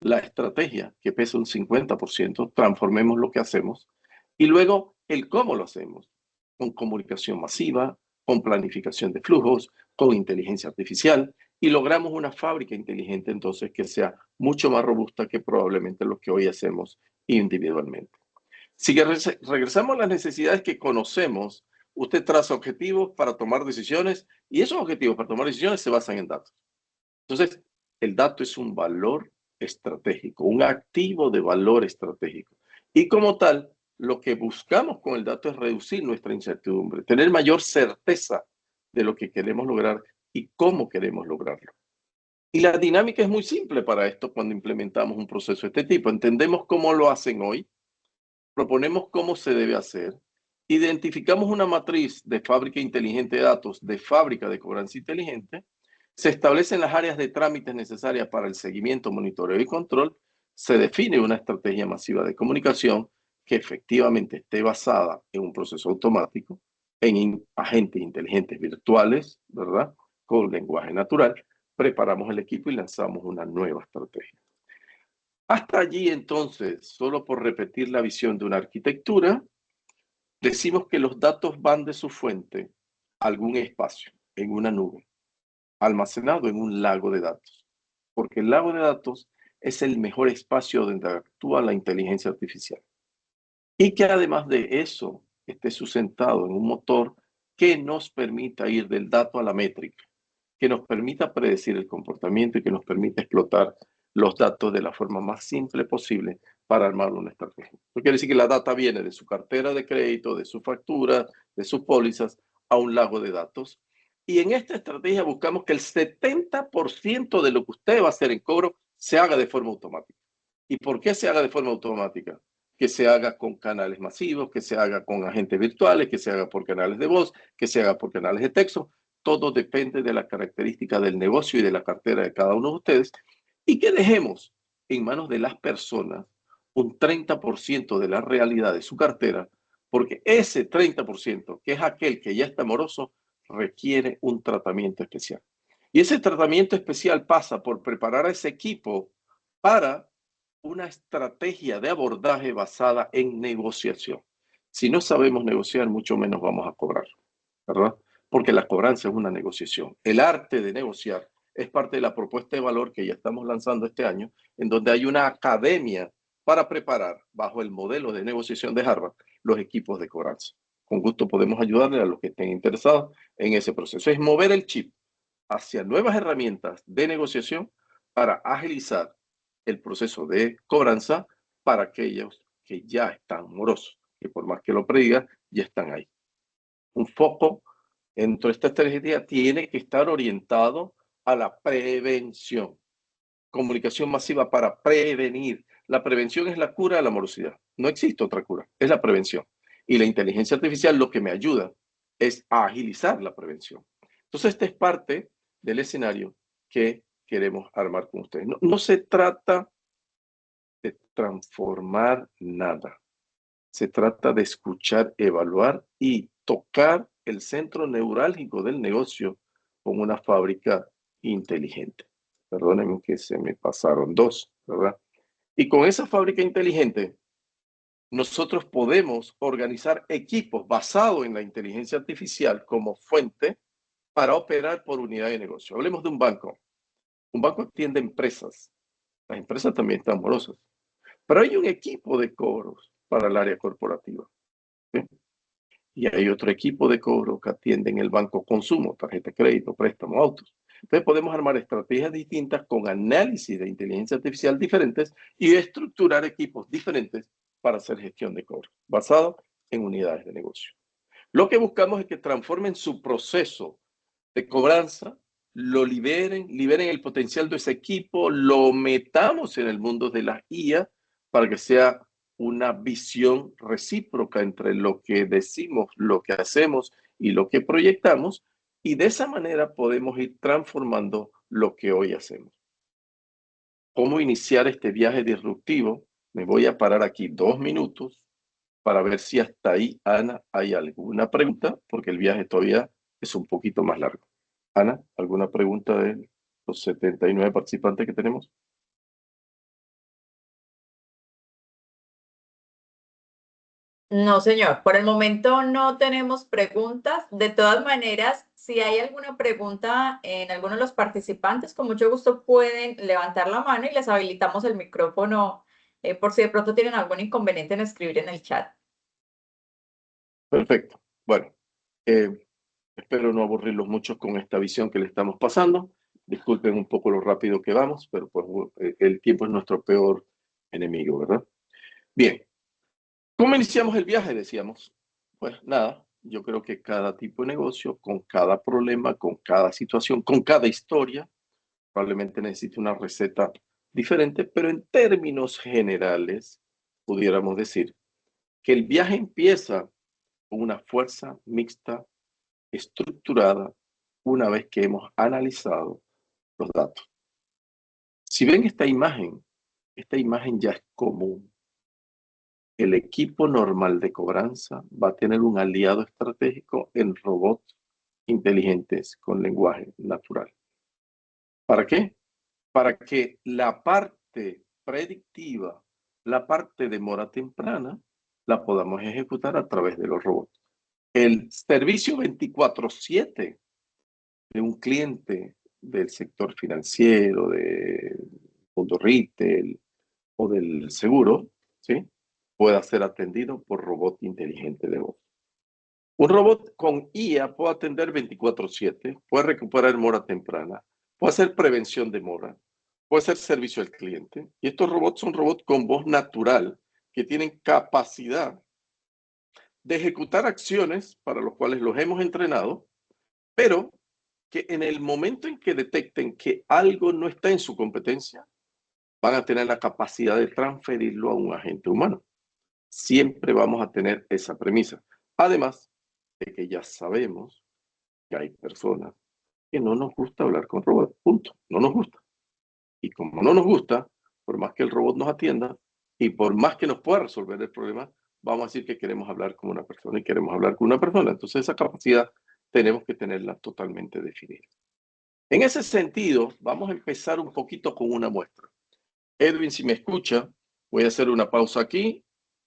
La estrategia, que pesa un 50%, transformemos lo que hacemos, y luego el cómo lo hacemos, con comunicación masiva, con planificación de flujos, con inteligencia artificial, y logramos una fábrica inteligente entonces que sea mucho más robusta que probablemente lo que hoy hacemos individualmente. Si regresamos a las necesidades que conocemos, usted traza objetivos para tomar decisiones y esos objetivos para tomar decisiones se basan en datos. Entonces, el dato es un valor estratégico, un activo de valor estratégico. Y como tal, lo que buscamos con el dato es reducir nuestra incertidumbre, tener mayor certeza de lo que queremos lograr y cómo queremos lograrlo. Y la dinámica es muy simple para esto cuando implementamos un proceso de este tipo. Entendemos cómo lo hacen hoy, proponemos cómo se debe hacer, identificamos una matriz de fábrica inteligente de datos, de fábrica de cobranza inteligente, se establecen las áreas de trámites necesarias para el seguimiento, monitoreo y control, se define una estrategia masiva de comunicación que efectivamente esté basada en un proceso automático, en agentes inteligentes virtuales, ¿verdad? Con lenguaje natural, preparamos el equipo y lanzamos una nueva estrategia. Hasta allí, entonces, solo por repetir la visión de una arquitectura, decimos que los datos van de su fuente a algún espacio, en una nube, almacenado en un lago de datos, porque el lago de datos es el mejor espacio donde actúa la inteligencia artificial. Y que además de eso, esté sustentado en un motor que nos permita ir del dato a la métrica, que nos permita predecir el comportamiento y que nos permita explotar los datos de la forma más simple posible para armar una estrategia. Eso quiere decir que la data viene de su cartera de crédito, de su factura, de sus pólizas, a un lago de datos. Y en esta estrategia buscamos que el 70% de lo que usted va a hacer en cobro se haga de forma automática. ¿Y por qué se haga de forma automática? Que se haga con canales masivos, que se haga con agentes virtuales, que se haga por canales de voz, que se haga por canales de texto. Todo depende de la característica del negocio y de la cartera de cada uno de ustedes. Y que dejemos en manos de las personas un 30% de la realidad de su cartera, porque ese 30%, que es aquel que ya está moroso, requiere un tratamiento especial. Y ese tratamiento especial pasa por preparar a ese equipo para una estrategia de abordaje basada en negociación. Si no sabemos negociar, mucho menos vamos a cobrar, ¿verdad? Porque la cobranza es una negociación. El arte de negociar es parte de la propuesta de valor que ya estamos lanzando este año, en donde hay una academia para preparar, bajo el modelo de negociación de Harvard, los equipos de cobranza. Con gusto podemos ayudarle a los que estén interesados en ese proceso. Es mover el chip hacia nuevas herramientas de negociación para agilizar el proceso de cobranza para aquellos que ya están morosos, que por más que lo prediga, ya están ahí. Un foco dentro de esta estrategia tiene que estar orientado a la prevención. Comunicación masiva para prevenir. La prevención es la cura de la morosidad. No existe otra cura, es la prevención. Y la inteligencia artificial lo que me ayuda es a agilizar la prevención. Entonces, esta es parte del escenario que queremos armar con ustedes. No se trata de transformar nada. Se trata de escuchar, evaluar y tocar el centro neurálgico del negocio con una fábrica inteligente. Perdónenme que se me pasaron dos, ¿verdad? Y con esa fábrica inteligente, nosotros podemos organizar equipos basados en la inteligencia artificial como fuente para operar por unidad de negocio. Hablemos de un banco. Un banco atiende empresas. Las empresas también están morosas. Pero hay un equipo de cobros para el área corporativa. ¿Sí? Y hay otro equipo de cobro que atiende en el banco consumo, tarjeta de crédito, préstamo, autos. Entonces podemos armar estrategias distintas con análisis de inteligencia artificial diferentes y estructurar equipos diferentes para hacer gestión de cobro, basado en unidades de negocio. Lo que buscamos es que transformen su proceso de cobranza, lo liberen el potencial de ese equipo, lo metamos en el mundo de la IA para que sea una visión recíproca entre lo que decimos, lo que hacemos y lo que proyectamos, y de esa manera podemos ir transformando lo que hoy hacemos. ¿Cómo iniciar este viaje disruptivo? Me voy a parar aquí 2 minutos para ver si hasta ahí, Ana, hay alguna pregunta, porque el viaje todavía es un poquito más largo. Ana, ¿alguna pregunta de los 79 participantes que tenemos? No, señor. Por el momento no tenemos preguntas. De todas maneras, si hay alguna pregunta en alguno de los participantes, con mucho gusto pueden levantar la mano y les habilitamos el micrófono por si de pronto tienen algún inconveniente en escribir en el chat. Perfecto. Bueno, espero no aburrirlos mucho con esta visión que le estamos pasando. Disculpen un poco lo rápido que vamos, pero pues el tiempo es nuestro peor enemigo, ¿verdad? Bien, ¿cómo iniciamos el viaje? Decíamos. Pues nada, yo creo que cada tipo de negocio, con cada problema, con cada situación, con cada historia, probablemente necesite una receta diferente, pero en términos generales, pudiéramos decir que el viaje empieza con una fuerza mixta estructurada una vez que hemos analizado los datos. Si ven esta imagen ya es común. El equipo normal de cobranza va a tener un aliado estratégico en robots inteligentes con lenguaje natural. ¿Para qué? Para que la parte predictiva, la parte de mora temprana, la podamos ejecutar a través de los robots. El servicio 24/7 de un cliente del sector financiero, del mundo retail o del seguro, ¿sí?, pueda ser atendido por robot inteligente de voz. Un robot con IA puede atender 24/7, puede recuperar mora temprana, puede hacer prevención de mora, puede hacer servicio al cliente. Y estos robots son robots con voz natural que tienen capacidad de ejecutar acciones para las cuales los hemos entrenado, pero que en el momento en que detecten que algo no está en su competencia, van a tener la capacidad de transferirlo a un agente humano. Siempre vamos a tener esa premisa. Además de que ya sabemos que hay personas que no nos gusta hablar con robots, punto, no nos gusta. Y como no nos gusta, por más que el robot nos atienda y por más que nos pueda resolver el problema, vamos a decir que queremos hablar con una persona y queremos hablar con una persona. Entonces esa capacidad tenemos que tenerla totalmente definida. En ese sentido, vamos a empezar un poquito con una muestra. Edwin, si me escucha, voy a hacer una pausa aquí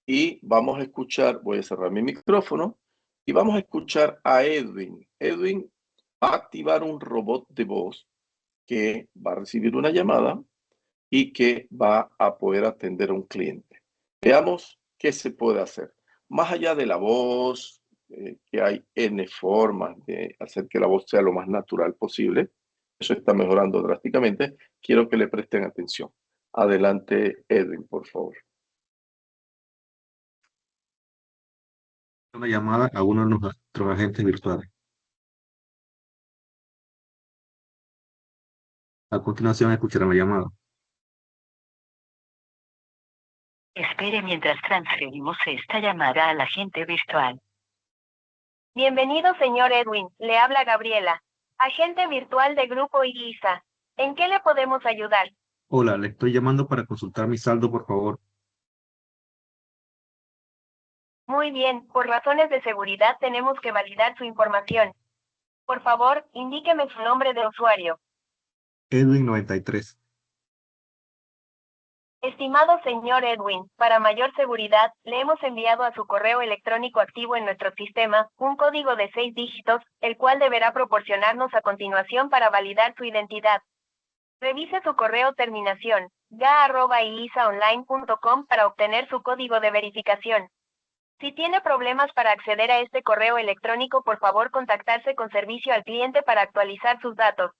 y vamos a escuchar, voy a cerrar mi micrófono y vamos a escuchar a Edwin. Edwin va a activar un robot de voz que va a recibir una llamada y que va a poder atender a un cliente. Veamos qué se puede hacer. Más allá de la voz, que hay N formas de hacer que la voz sea lo más natural posible, eso está mejorando drásticamente, quiero que le presten atención. Adelante, Edwin, por favor. Una llamada a uno de nuestros agentes virtuales. A continuación escuchará la llamada. Espere mientras transferimos esta llamada al agente virtual. Bienvenido, señor Edwin. Le habla Gabriela, agente virtual de Grupo IISA. ¿En qué le podemos ayudar? Hola, le estoy llamando para consultar mi saldo, por favor. Muy bien, por razones de seguridad tenemos que validar su información. Por favor, indíqueme su nombre de usuario. Edwin 93. Estimado señor Edwin, para mayor seguridad, le hemos enviado a su correo electrónico activo en nuestro sistema un código de 6 dígitos, el cual deberá proporcionarnos a continuación para validar su identidad. Revise su correo terminación ga@iisaonline.com para obtener su código de verificación. Si tiene problemas para acceder a este correo electrónico, por favor contactarse con servicio al cliente para actualizar sus datos.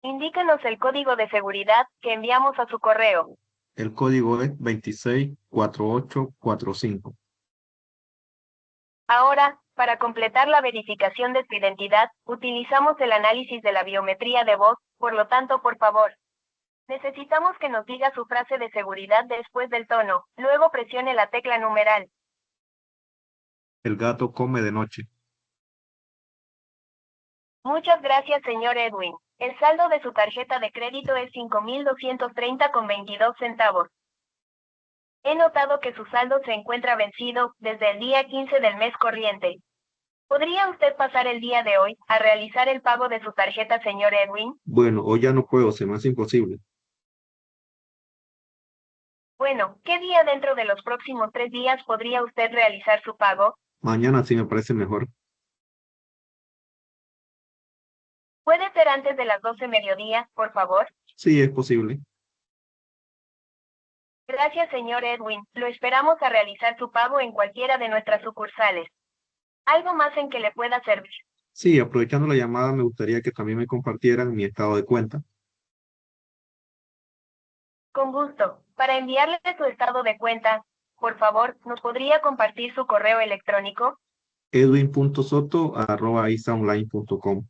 Indíquenos el código de seguridad que enviamos a su correo. El código es 264845. Ahora, para completar la verificación de su identidad, utilizamos el análisis de la biometría de voz, por lo tanto, por favor, necesitamos que nos diga su frase de seguridad después del tono, luego presione la tecla numeral. El gato come de noche. Muchas gracias, señor Edwin. El saldo de su tarjeta de crédito es 5.230,22 centavos. He notado que su saldo se encuentra vencido desde el día 15 del mes corriente. ¿Podría usted pasar el día de hoy a realizar el pago de su tarjeta, señor Edwin? Bueno, hoy ya no puedo, se me hace imposible. Bueno, ¿qué día dentro de los próximos 3 días podría usted realizar su pago? Mañana sí me parece mejor. ¿Puede ser antes de las 12 mediodía, por favor? Sí, es posible. Gracias, señor Edwin. Lo esperamos a realizar su pago en cualquiera de nuestras sucursales. ¿Algo más en que le pueda servir? Sí, aprovechando la llamada, me gustaría que también me compartieran mi estado de cuenta. Con gusto. Para enviarle su estado de cuenta, por favor, ¿nos podría compartir su correo electrónico? edwin.soto@isaonline.com.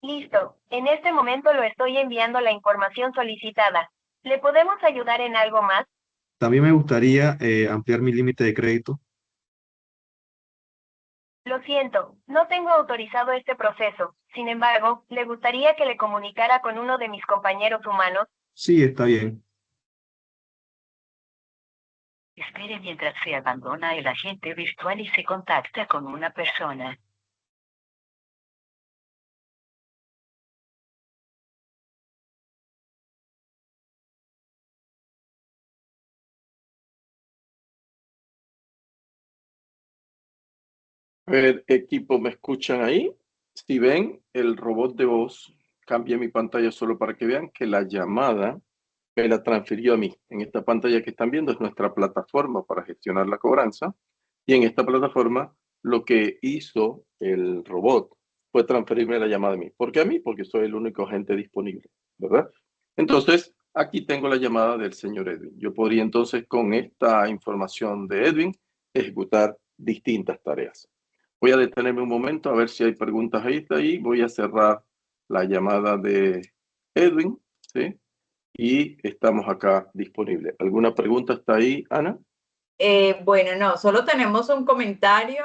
Listo. En este momento lo estoy enviando la información solicitada. ¿Le podemos ayudar en algo más? También me gustaría ampliar mi límite de crédito. Lo siento, no tengo autorizado este proceso. Sin embargo, ¿le gustaría que le comunicara con uno de mis compañeros humanos? Sí, está bien. Espere mientras se abandona el agente virtual y se contacta con una persona. A ver, equipo, ¿me escuchan ahí? Si ven, el robot de voz, cambia mi pantalla solo para que vean que la llamada me la transfirió a mí. En esta pantalla que están viendo es nuestra plataforma para gestionar la cobranza. Y en esta plataforma lo que hizo el robot fue transferirme la llamada a mí. ¿Por qué a mí? Porque soy el único agente disponible, ¿verdad? Entonces, aquí tengo la llamada del señor Edwin. Yo podría entonces con esta información de Edwin ejecutar distintas tareas. Voy a detenerme un momento a ver si hay preguntas ahí. Voy a cerrar la llamada de Edwin, ¿sí? Y estamos acá disponibles. ¿Alguna pregunta está ahí, Ana? Bueno, no, solo tenemos un comentario.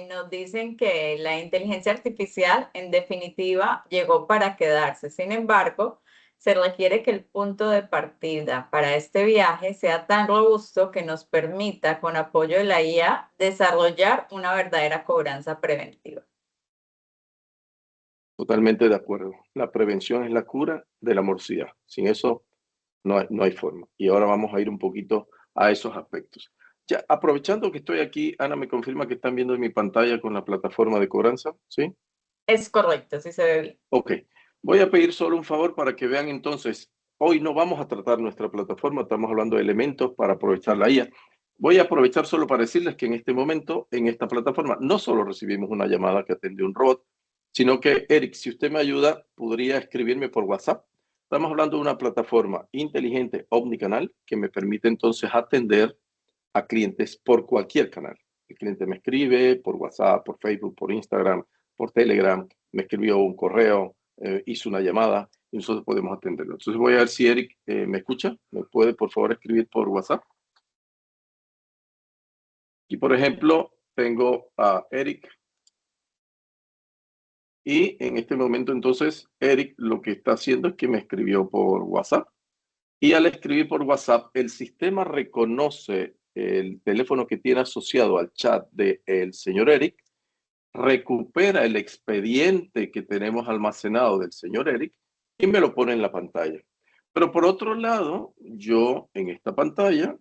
Nos dicen que la inteligencia artificial, en definitiva, llegó para quedarse. Sin embargo, se requiere que el punto de partida para este viaje sea tan robusto que nos permita, con apoyo de la IA, desarrollar una verdadera cobranza preventiva. Totalmente de acuerdo. La prevención es la cura de la morosidad. Sin eso no hay forma. Y ahora vamos a ir un poquito a esos aspectos. Ya, aprovechando que estoy aquí, Ana me confirma que están viendo mi pantalla con la plataforma de cobranza, ¿sí? Es correcto, sí se ve bien. Ok. Voy a pedir solo un favor para que vean entonces. Hoy no vamos a tratar nuestra plataforma, estamos hablando de elementos para aprovechar la IA. Voy a aprovechar solo para decirles que en este momento, en esta plataforma, no solo recibimos una llamada que atendió un robot, sino que, Eric, si usted me ayuda, podría escribirme por WhatsApp. Estamos hablando de una plataforma inteligente omnicanal que me permite entonces atender a clientes por cualquier canal. El cliente me escribe por WhatsApp, por Facebook, por Instagram, por Telegram, me escribió un correo, hizo una llamada y nosotros podemos atenderlo. Entonces voy a ver si Eric me escucha. ¿Me puede, por favor, escribir por WhatsApp? Y, por ejemplo, tengo a Eric. Y en este momento, entonces, Eric lo que está haciendo es que me escribió por WhatsApp. Y al escribir por WhatsApp, el sistema reconoce el teléfono que tiene asociado al chat del señor Eric, recupera el expediente que tenemos almacenado del señor Eric y me lo pone en la pantalla. Pero por otro lado, yo en esta pantalla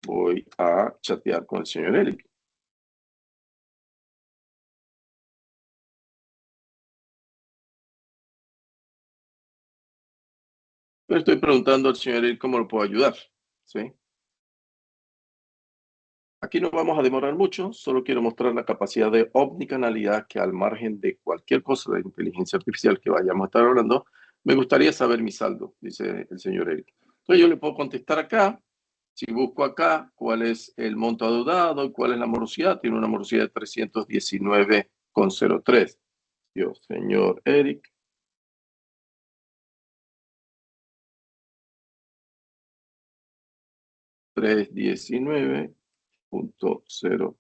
voy a chatear con el señor Eric. Le estoy preguntando al señor Eric cómo lo puedo ayudar, ¿sí? Aquí no vamos a demorar mucho, solo quiero mostrar la capacidad de omnicanalidad que al margen de cualquier cosa de inteligencia artificial que vayamos a estar hablando, me gustaría saber mi saldo, dice el señor Eric. Entonces yo le puedo contestar acá, Si busco acá cuál es el monto adeudado y cuál es la morosidad, tiene una morosidad de 319,03. Dios, señor Eric. $319,03.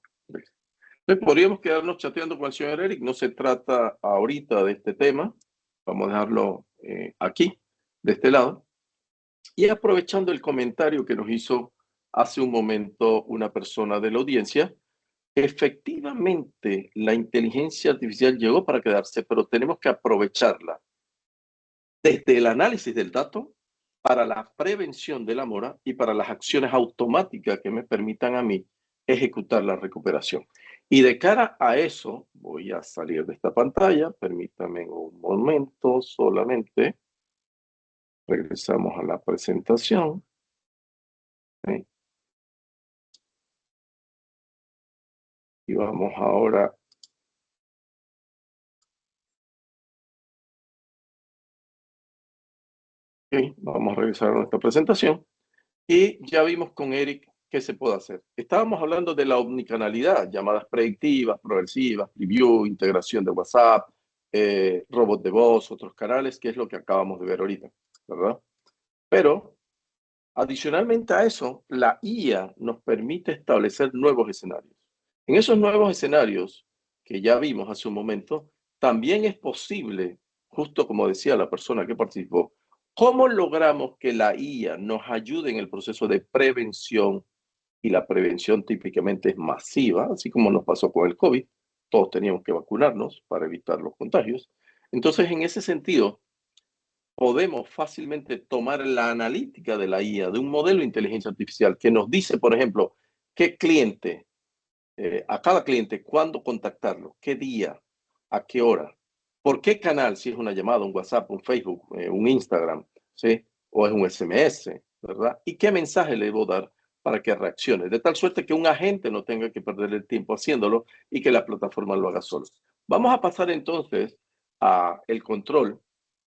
Entonces, podríamos quedarnos chateando con el señor Eric. No se trata ahorita de este tema. Vamos a dejarlo aquí, de este lado. Y aprovechando el comentario que nos hizo hace un momento una persona de la audiencia, efectivamente la inteligencia artificial llegó para quedarse, pero tenemos que aprovecharla desde el análisis del dato para la prevención de la mora y para las acciones automáticas que me permitan a mí ejecutar la recuperación. Y de cara a eso, voy a salir de esta pantalla. Permítame un momento solamente. Regresamos a la presentación. ¿Sí? Y vamos ahora. Okay, vamos a regresar a nuestra presentación. Y ya vimos con Eric qué se puede hacer. Estábamos hablando de la omnicanalidad, llamadas predictivas, progresivas, preview, integración de WhatsApp, robot de voz, otros canales, que es lo que acabamos de ver ahorita, ¿verdad? Pero, adicionalmente a eso, la IA nos permite establecer nuevos escenarios. En esos nuevos escenarios, que ya vimos hace un momento, también es posible, justo como decía la persona que participó, ¿cómo logramos que la IA nos ayude en el proceso de prevención? Y la prevención típicamente es masiva, así como nos pasó con el COVID. Todos teníamos que vacunarnos para evitar los contagios. Entonces, en ese sentido, podemos fácilmente tomar la analítica de la IA, de un modelo de inteligencia artificial que nos dice, por ejemplo, qué cliente, a cada cliente, cuándo contactarlo, qué día, a qué hora, por qué canal, si es una llamada, un WhatsApp, un Facebook, un Instagram, ¿sí? O es un SMS, ¿verdad? Y qué mensaje le debo dar para que reaccione, de tal suerte que un agente no tenga que perder el tiempo haciéndolo y que la plataforma lo haga solo. Vamos a pasar entonces a el control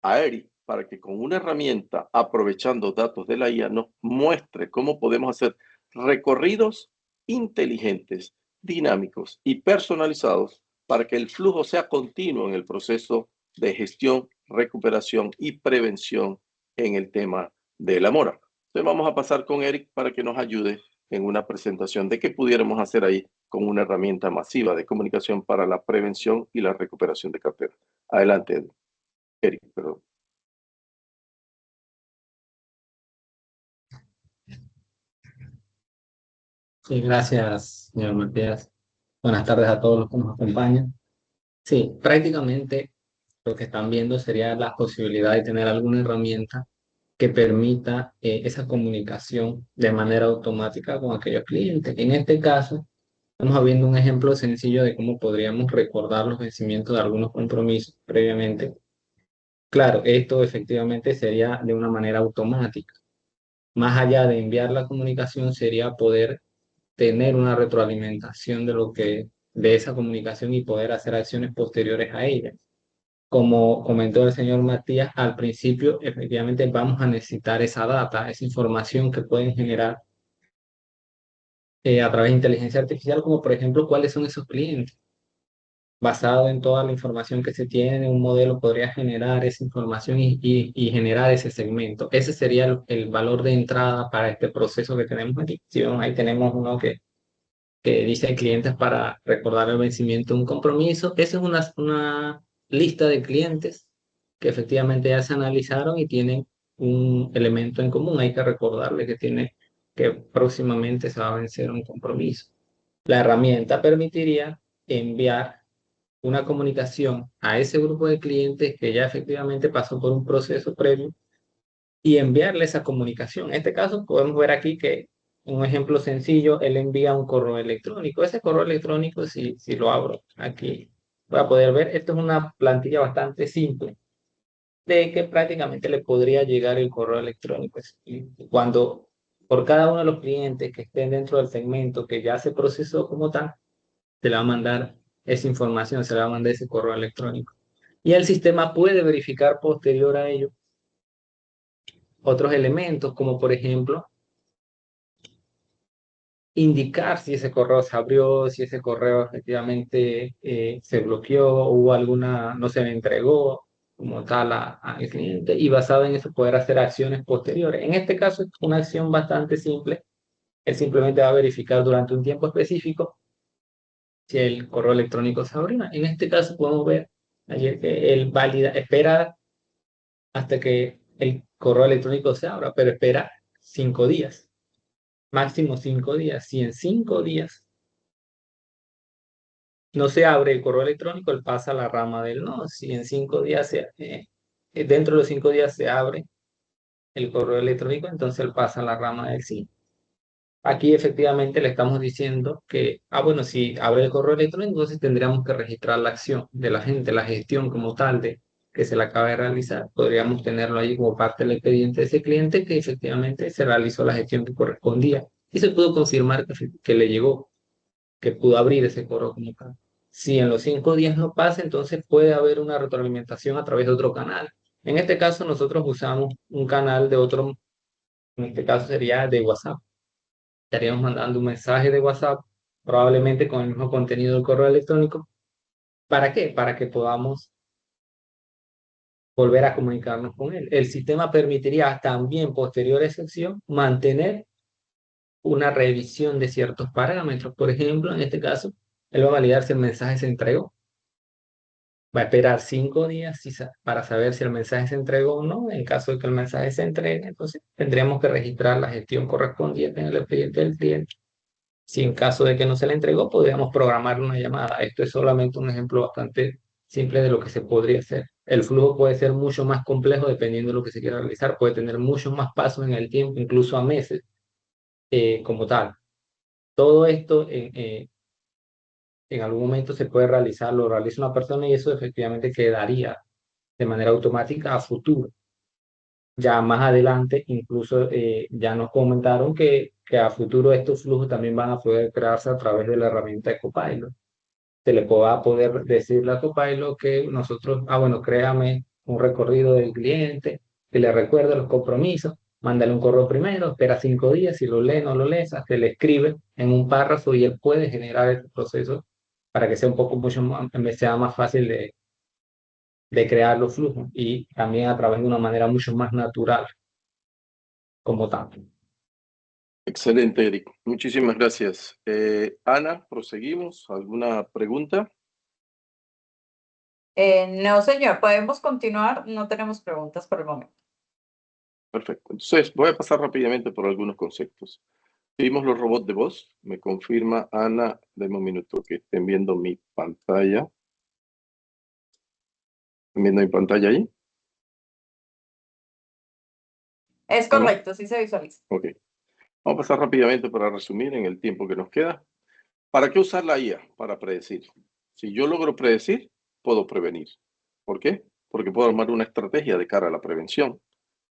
a Eric para que con una herramienta, aprovechando datos de la IA, nos muestre cómo podemos hacer recorridos inteligentes, dinámicos y personalizados para que el flujo sea continuo en el proceso de gestión, recuperación y prevención en el tema de la mora. Entonces vamos a pasar con Eric para que nos ayude en una presentación de qué pudiéramos hacer ahí con una herramienta masiva de comunicación para la prevención y la recuperación de cartera. Adelante, Eric, perdón. Sí, gracias, señor Matías. Buenas tardes a todos los que nos acompañan. Sí, prácticamente lo que están viendo sería la posibilidad de tener alguna herramienta que permita esa comunicación de manera automática con aquellos clientes. En este caso, estamos viendo un ejemplo sencillo de cómo podríamos recordar los vencimientos de algunos compromisos previamente. Claro, esto efectivamente sería de una manera automática. Más allá de enviar la comunicación, sería poder tener una retroalimentación de esa comunicación y poder hacer acciones posteriores a ella. Como comentó el señor Matías, al principio efectivamente vamos a necesitar esa data, esa información que pueden generar a través de inteligencia artificial, como por ejemplo cuáles son esos clientes. Basado en toda la información que se tiene, un modelo podría generar esa información y generar ese segmento. Ese sería el valor de entrada para este proceso que tenemos aquí. Si vemos, ahí tenemos uno que dice clientes para recordar el vencimiento de un compromiso. Esa es una lista de clientes que efectivamente ya se analizaron y tienen un elemento en común. Hay que recordarle que próximamente se va a vencer un compromiso. La herramienta permitiría enviar una comunicación a ese grupo de clientes que ya efectivamente pasó por un proceso previo y enviarle esa comunicación. En este caso podemos ver aquí que un ejemplo sencillo, él envía un correo electrónico. Ese correo electrónico, si lo abro aquí, voy a poder ver, esto es una plantilla bastante simple de que prácticamente le podría llegar el correo electrónico. Y cuando por cada uno de los clientes que estén dentro del segmento que ya se procesó como tal, se le va a mandar esa información, se le va a mandar ese correo electrónico. Y el sistema puede verificar posterior a ello otros elementos, como por ejemplo indicar si ese correo se abrió, si ese correo efectivamente se bloqueó, hubo alguna, no se le entregó como tal al cliente, y basado en eso poder hacer acciones posteriores. En este caso es una acción bastante simple. Él simplemente va a verificar durante un tiempo específico si el correo electrónico se abrió. En este caso podemos ver ayer que él valida, espera hasta que el correo electrónico se abra, pero espera 5 días, máximo 5 días. Si en 5 días no se abre el correo electrónico, él pasa a la rama del no. Si en 5 días, dentro de los 5 días se abre el correo electrónico, entonces él pasa a la rama del sí. Aquí efectivamente le estamos diciendo que, bueno, si abre el correo electrónico, entonces tendríamos que registrar la acción de la gente, la gestión como tal de que se la acaba de realizar. Podríamos tenerlo ahí como parte del expediente de ese cliente que efectivamente se realizó la gestión que correspondía y se pudo confirmar que le llegó, que pudo abrir ese correo como tal. Si en los 5 días no pasa, entonces puede haber una retroalimentación a través de otro canal. En este caso, nosotros usamos un canal de otro, en este caso sería de WhatsApp. Estaríamos mandando un mensaje de WhatsApp, probablemente con el mismo contenido del correo electrónico. ¿Para qué? Para que podamos volver a comunicarnos con él. El sistema permitiría también, posterior a esa acción, mantener una revisión de ciertos parámetros. Por ejemplo, en este caso, él va a validar si el mensaje se entregó. Va a esperar 5 días para saber si el mensaje se entregó o no. En caso de que el mensaje se entregue, entonces tendríamos que registrar la gestión correspondiente en el expediente del cliente. Si en caso de que no se le entregó, podríamos programar una llamada. Esto es solamente un ejemplo bastante simple de lo que se podría hacer. El flujo puede ser mucho más complejo dependiendo de lo que se quiera realizar. Puede tener muchos más pasos en el tiempo, incluso a meses, como tal. Todo esto en algún momento se puede realizar, lo realiza una persona y eso efectivamente quedaría de manera automática a futuro. Ya más adelante, incluso ya nos comentaron que a futuro estos flujos también van a poder crearse a través de la herramienta de Copilot. Se le va a poder decirle a Copilot que nosotros, bueno, créame un recorrido del cliente, que le recuerde los compromisos, mándale un correo primero, espera 5 días, si lo lee, no lo lee, se le escribe en un párrafo y él puede generar este proceso para que sea un poco mucho más, sea más fácil de crear los flujos y también a través de una manera mucho más natural como tal. Excelente, Eric. Muchísimas gracias. Ana, proseguimos. ¿Alguna pregunta? No, señor, podemos continuar. No tenemos preguntas por el momento. Perfecto. Entonces, voy a pasar rápidamente por algunos conceptos. Vimos los robots de voz. Me confirma Ana, denme un minuto que estén viendo mi pantalla. ¿Están viendo mi pantalla ahí? Es correcto, sí se visualiza. Ok. Vamos a pasar rápidamente para resumir en el tiempo que nos queda. ¿Para qué usar la IA? Para predecir. Si yo logro predecir, puedo prevenir. ¿Por qué? Porque puedo armar una estrategia de cara a la prevención.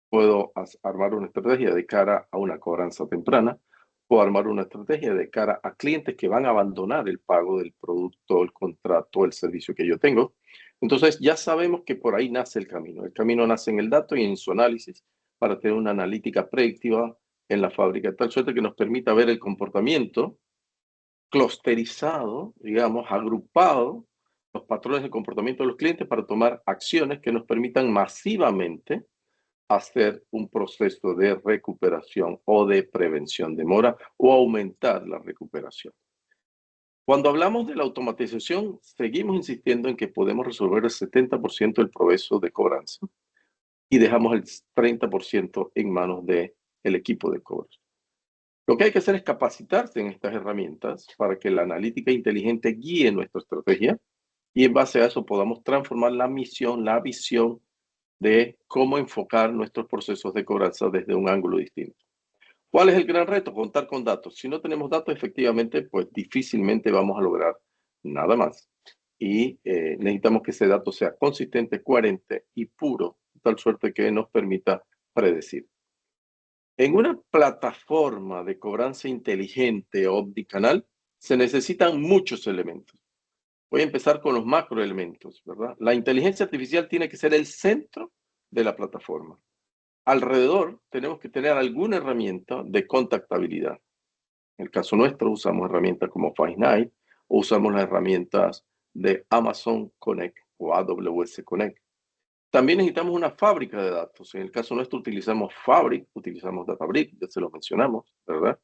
Puedo armar una estrategia de cara a una cobranza temprana. Puedo armar una estrategia de cara a clientes que van a abandonar el pago del producto, el contrato, el servicio que yo tengo. Entonces ya sabemos que por ahí nace el camino. El camino nace en el dato y en su análisis para tener una analítica predictiva en la fábrica, de tal suerte que nos permita ver el comportamiento clusterizado, digamos, agrupado, los patrones de comportamiento de los clientes para tomar acciones que nos permitan masivamente hacer un proceso de recuperación o de prevención de mora o aumentar la recuperación. Cuando hablamos de la automatización, seguimos insistiendo en que podemos resolver el 70% del proceso de cobranza y dejamos el 30% en manos del equipo de cobros. Lo que hay que hacer es capacitarse en estas herramientas para que la analítica inteligente guíe nuestra estrategia y en base a eso podamos transformar la misión, la visión de cómo enfocar nuestros procesos de cobranza desde un ángulo distinto. ¿Cuál es el gran reto? Contar con datos. Si no tenemos datos, efectivamente, pues difícilmente vamos a lograr nada más. Y necesitamos que ese dato sea consistente, coherente y puro, de tal suerte que nos permita predecir. En una plataforma de cobranza inteligente omnicanal se necesitan muchos elementos. Voy a empezar con los macroelementos, ¿verdad? La inteligencia artificial tiene que ser el centro de la plataforma. Alrededor tenemos que tener alguna herramienta de contactabilidad. En el caso nuestro, usamos herramientas como Five9 o usamos las herramientas de Amazon Connect o AWS Connect. También necesitamos una fábrica de datos. En el caso nuestro utilizamos Fabric, utilizamos Databricks, ya se lo mencionamos, ¿verdad?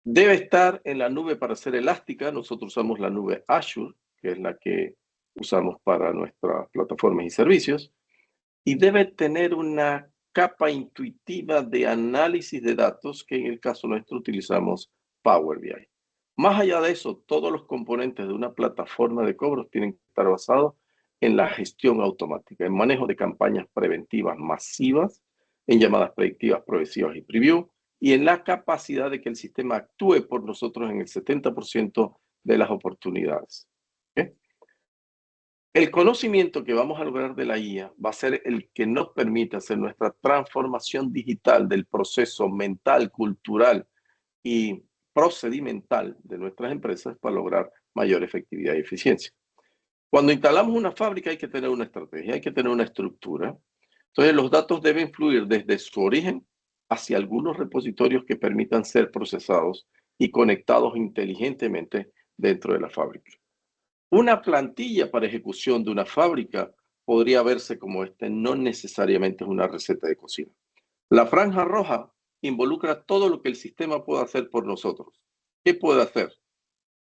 Debe estar en la nube para ser elástica. Nosotros usamos la nube Azure, que es la que usamos para nuestras plataformas y servicios. Y debe tener una capa intuitiva de análisis de datos, que en el caso nuestro utilizamos Power BI. Más allá de eso, todos los componentes de una plataforma de cobros tienen que estar basados en la gestión automática, en manejo de campañas preventivas masivas, en llamadas predictivas, progresivas y preview, y en la capacidad de que el sistema actúe por nosotros en el 70% de las oportunidades. ¿Okay? El conocimiento que vamos a lograr de la IA va a ser el que nos permite hacer nuestra transformación digital del proceso mental, cultural y procedimental de nuestras empresas para lograr mayor efectividad y eficiencia. Cuando instalamos una fábrica hay que tener una estrategia, hay que tener una estructura. Entonces los datos deben fluir desde su origen hacia algunos repositorios que permitan ser procesados y conectados inteligentemente dentro de la fábrica. Una plantilla para ejecución de una fábrica podría verse como este, no necesariamente es una receta de cocina. La franja roja involucra todo lo que el sistema puede hacer por nosotros. ¿Qué puede hacer?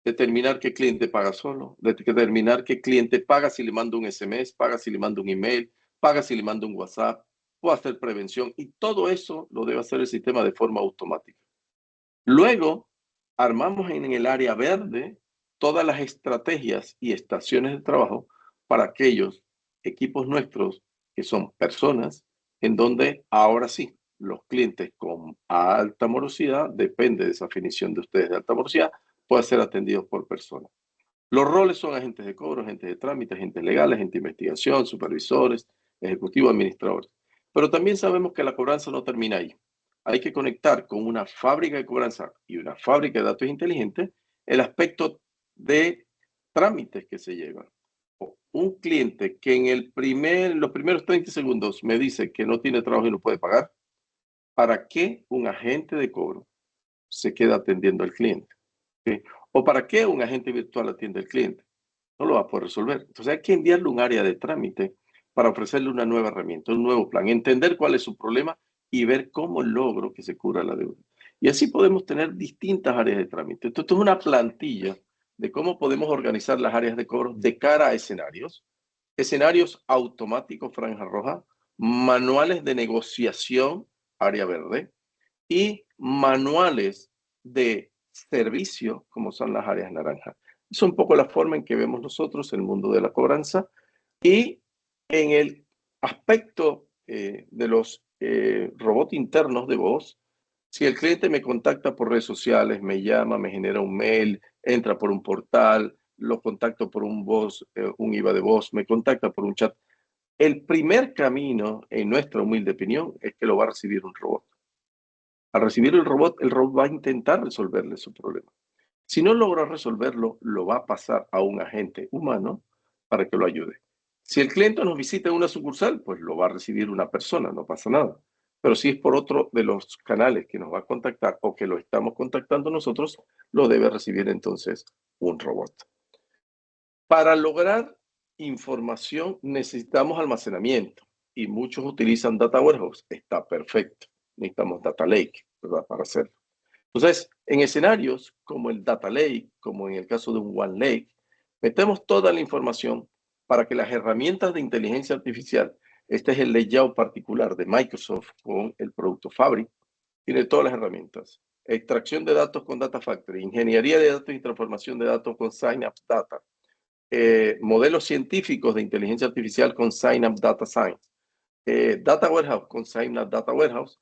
Determinar qué cliente paga solo, determinar qué cliente paga si le mando un SMS, paga si le mando un email, paga si le mando un WhatsApp, puede hacer prevención y todo eso lo debe hacer el sistema de forma automática. Luego, armamos en el área verde todas las estrategias y estaciones de trabajo para aquellos equipos nuestros que son personas, en donde ahora sí, los clientes con alta morosidad, depende de esa definición de ustedes de alta morosidad, pueden ser atendidos por personas. Los roles son agentes de cobro, agentes de trámite, agentes legales, agentes de investigación, supervisores, ejecutivos, administradores. Pero también sabemos que la cobranza no termina ahí. Hay que conectar con una fábrica de cobranza y una fábrica de datos inteligentes el aspecto de trámites que se llevan. Un cliente que en los primeros 30 segundos me dice que no tiene trabajo y no puede pagar, ¿para qué un agente de cobro se queda atendiendo al cliente? ¿Sí? ¿O para qué un agente virtual atiende al cliente? No lo va a poder resolver. Entonces hay que enviarle un área de trámite para ofrecerle una nueva herramienta, un nuevo plan, entender cuál es su problema y ver cómo logro que se cubra la deuda. Y así podemos tener distintas áreas de trámite. Esto es una plantilla de cómo podemos organizar las áreas de cobro de cara a escenarios. Escenarios automáticos, franja roja, manuales de negociación, área verde, y manuales de servicio, como son las áreas naranjas. Es un poco la forma en que vemos nosotros el mundo de la cobranza. Y en el aspecto de los robots internos de voz, si el cliente me contacta por redes sociales, me llama, me genera un mail, entra por un portal, lo contacto por un IVA de voz, me contacta por un chat, el primer camino, en nuestra humilde opinión, es que lo va a recibir un robot. Al recibir el robot va a intentar resolverle su problema. Si no logra resolverlo, lo va a pasar a un agente humano para que lo ayude. Si el cliente nos visita en una sucursal, pues lo va a recibir una persona, no pasa nada. Pero si es por otro de los canales que nos va a contactar o que lo estamos contactando nosotros, lo debe recibir entonces un robot. Para lograr información necesitamos almacenamiento y muchos utilizan Data Warehouse. Está perfecto. Necesitamos Data Lake, ¿verdad? Para hacerlo. Entonces, en escenarios como el Data Lake, como en el caso de un One Lake, metemos toda la información para que las herramientas de inteligencia artificial, este es el layout particular de Microsoft con el producto Fabric, tiene todas las herramientas. Extracción de datos con Data Factory, ingeniería de datos y transformación de datos con Synapse Data, modelos científicos de inteligencia artificial con Synapse Data Science, Data Warehouse con Synapse Data Warehouse,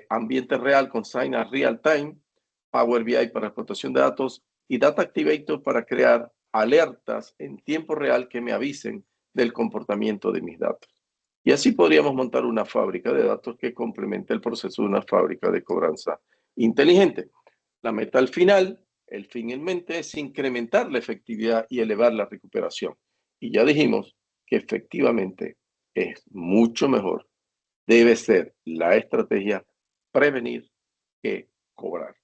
ambiente real con Synapse Real Time, Power BI para explotación de datos y Data Activator para crear alertas en tiempo real que me avisen del comportamiento de mis datos. Y así podríamos montar una fábrica de datos que complemente el proceso de una fábrica de cobranza inteligente. La meta al final, el fin en mente, es incrementar la efectividad y elevar la recuperación. Y ya dijimos que efectivamente es mucho mejor. Debe ser la estrategia prevenir que cobrar.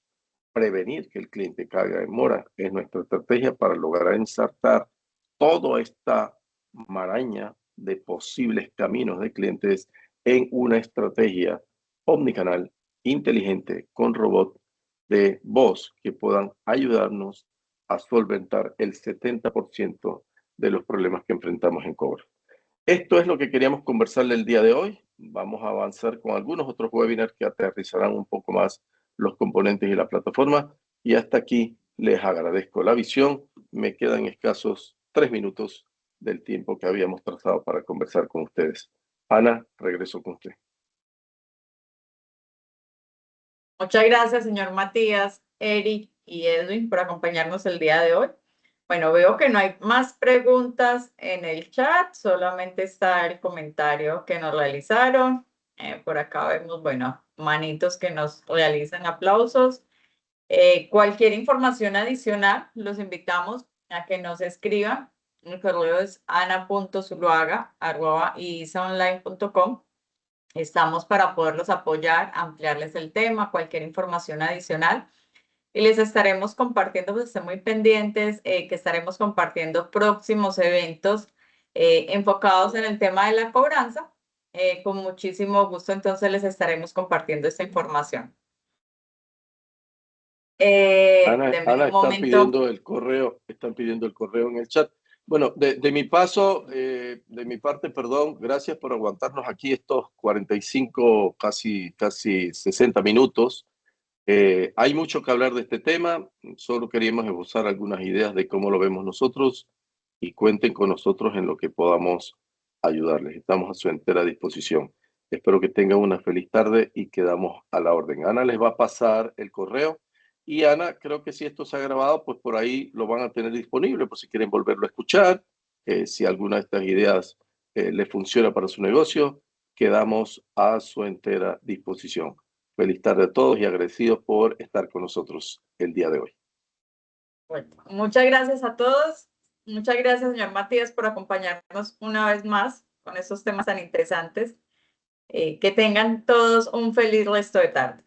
prevenir que el cliente caiga en mora. Es nuestra estrategia para lograr ensartar toda esta maraña de posibles caminos de clientes en una estrategia omnicanal, inteligente, con robot de voz que puedan ayudarnos a solventar el 70% de los problemas que enfrentamos en cobro. Esto es lo que queríamos conversarle el día de hoy. Vamos a avanzar con algunos otros webinars que aterrizarán un poco más los componentes y la plataforma. Y hasta aquí les agradezco la visión. Me quedan escasos 3 minutos del tiempo que habíamos trazado para conversar con ustedes. Ana, regreso con usted. Muchas gracias, señor Matías, Eric y Edwin, por acompañarnos el día de hoy. Bueno, veo que no hay más preguntas en el chat, solamente está el comentario que nos realizaron. Por acá vemos, bueno, manitos que nos realizan aplausos. Cualquier información adicional, los invitamos a que nos escriban. El correo es ana.zuluaga@isaonline.com. Estamos para poderlos apoyar, ampliarles el tema, cualquier información adicional. Y les estaremos compartiendo, pues estén muy pendientes, que estaremos compartiendo próximos eventos enfocados en el tema de la cobranza. Con muchísimo gusto, entonces les estaremos compartiendo esta información. Ana, Denme un momento. están pidiendo el correo en el chat. Bueno, de mi parte, perdón, gracias por aguantarnos aquí estos 45, casi 60 minutos. Hay mucho que hablar de este tema, solo queríamos esbozar algunas ideas de cómo lo vemos nosotros y cuenten con nosotros en lo que podamos ayudarles. Estamos a su entera disposición. Espero que tengan una feliz tarde y quedamos a la orden. Ana les va a pasar el correo y Ana, creo que si esto se ha grabado, pues por ahí lo van a tener disponible por si quieren volverlo a escuchar. Si alguna de estas ideas les funciona para su negocio, quedamos a su entera disposición. Feliz tarde a todos y agradecidos por estar con nosotros el día de hoy. Bueno, muchas gracias a todos. Muchas gracias, señor Matías, por acompañarnos una vez más con estos temas tan interesantes. Que tengan todos un feliz resto de tarde.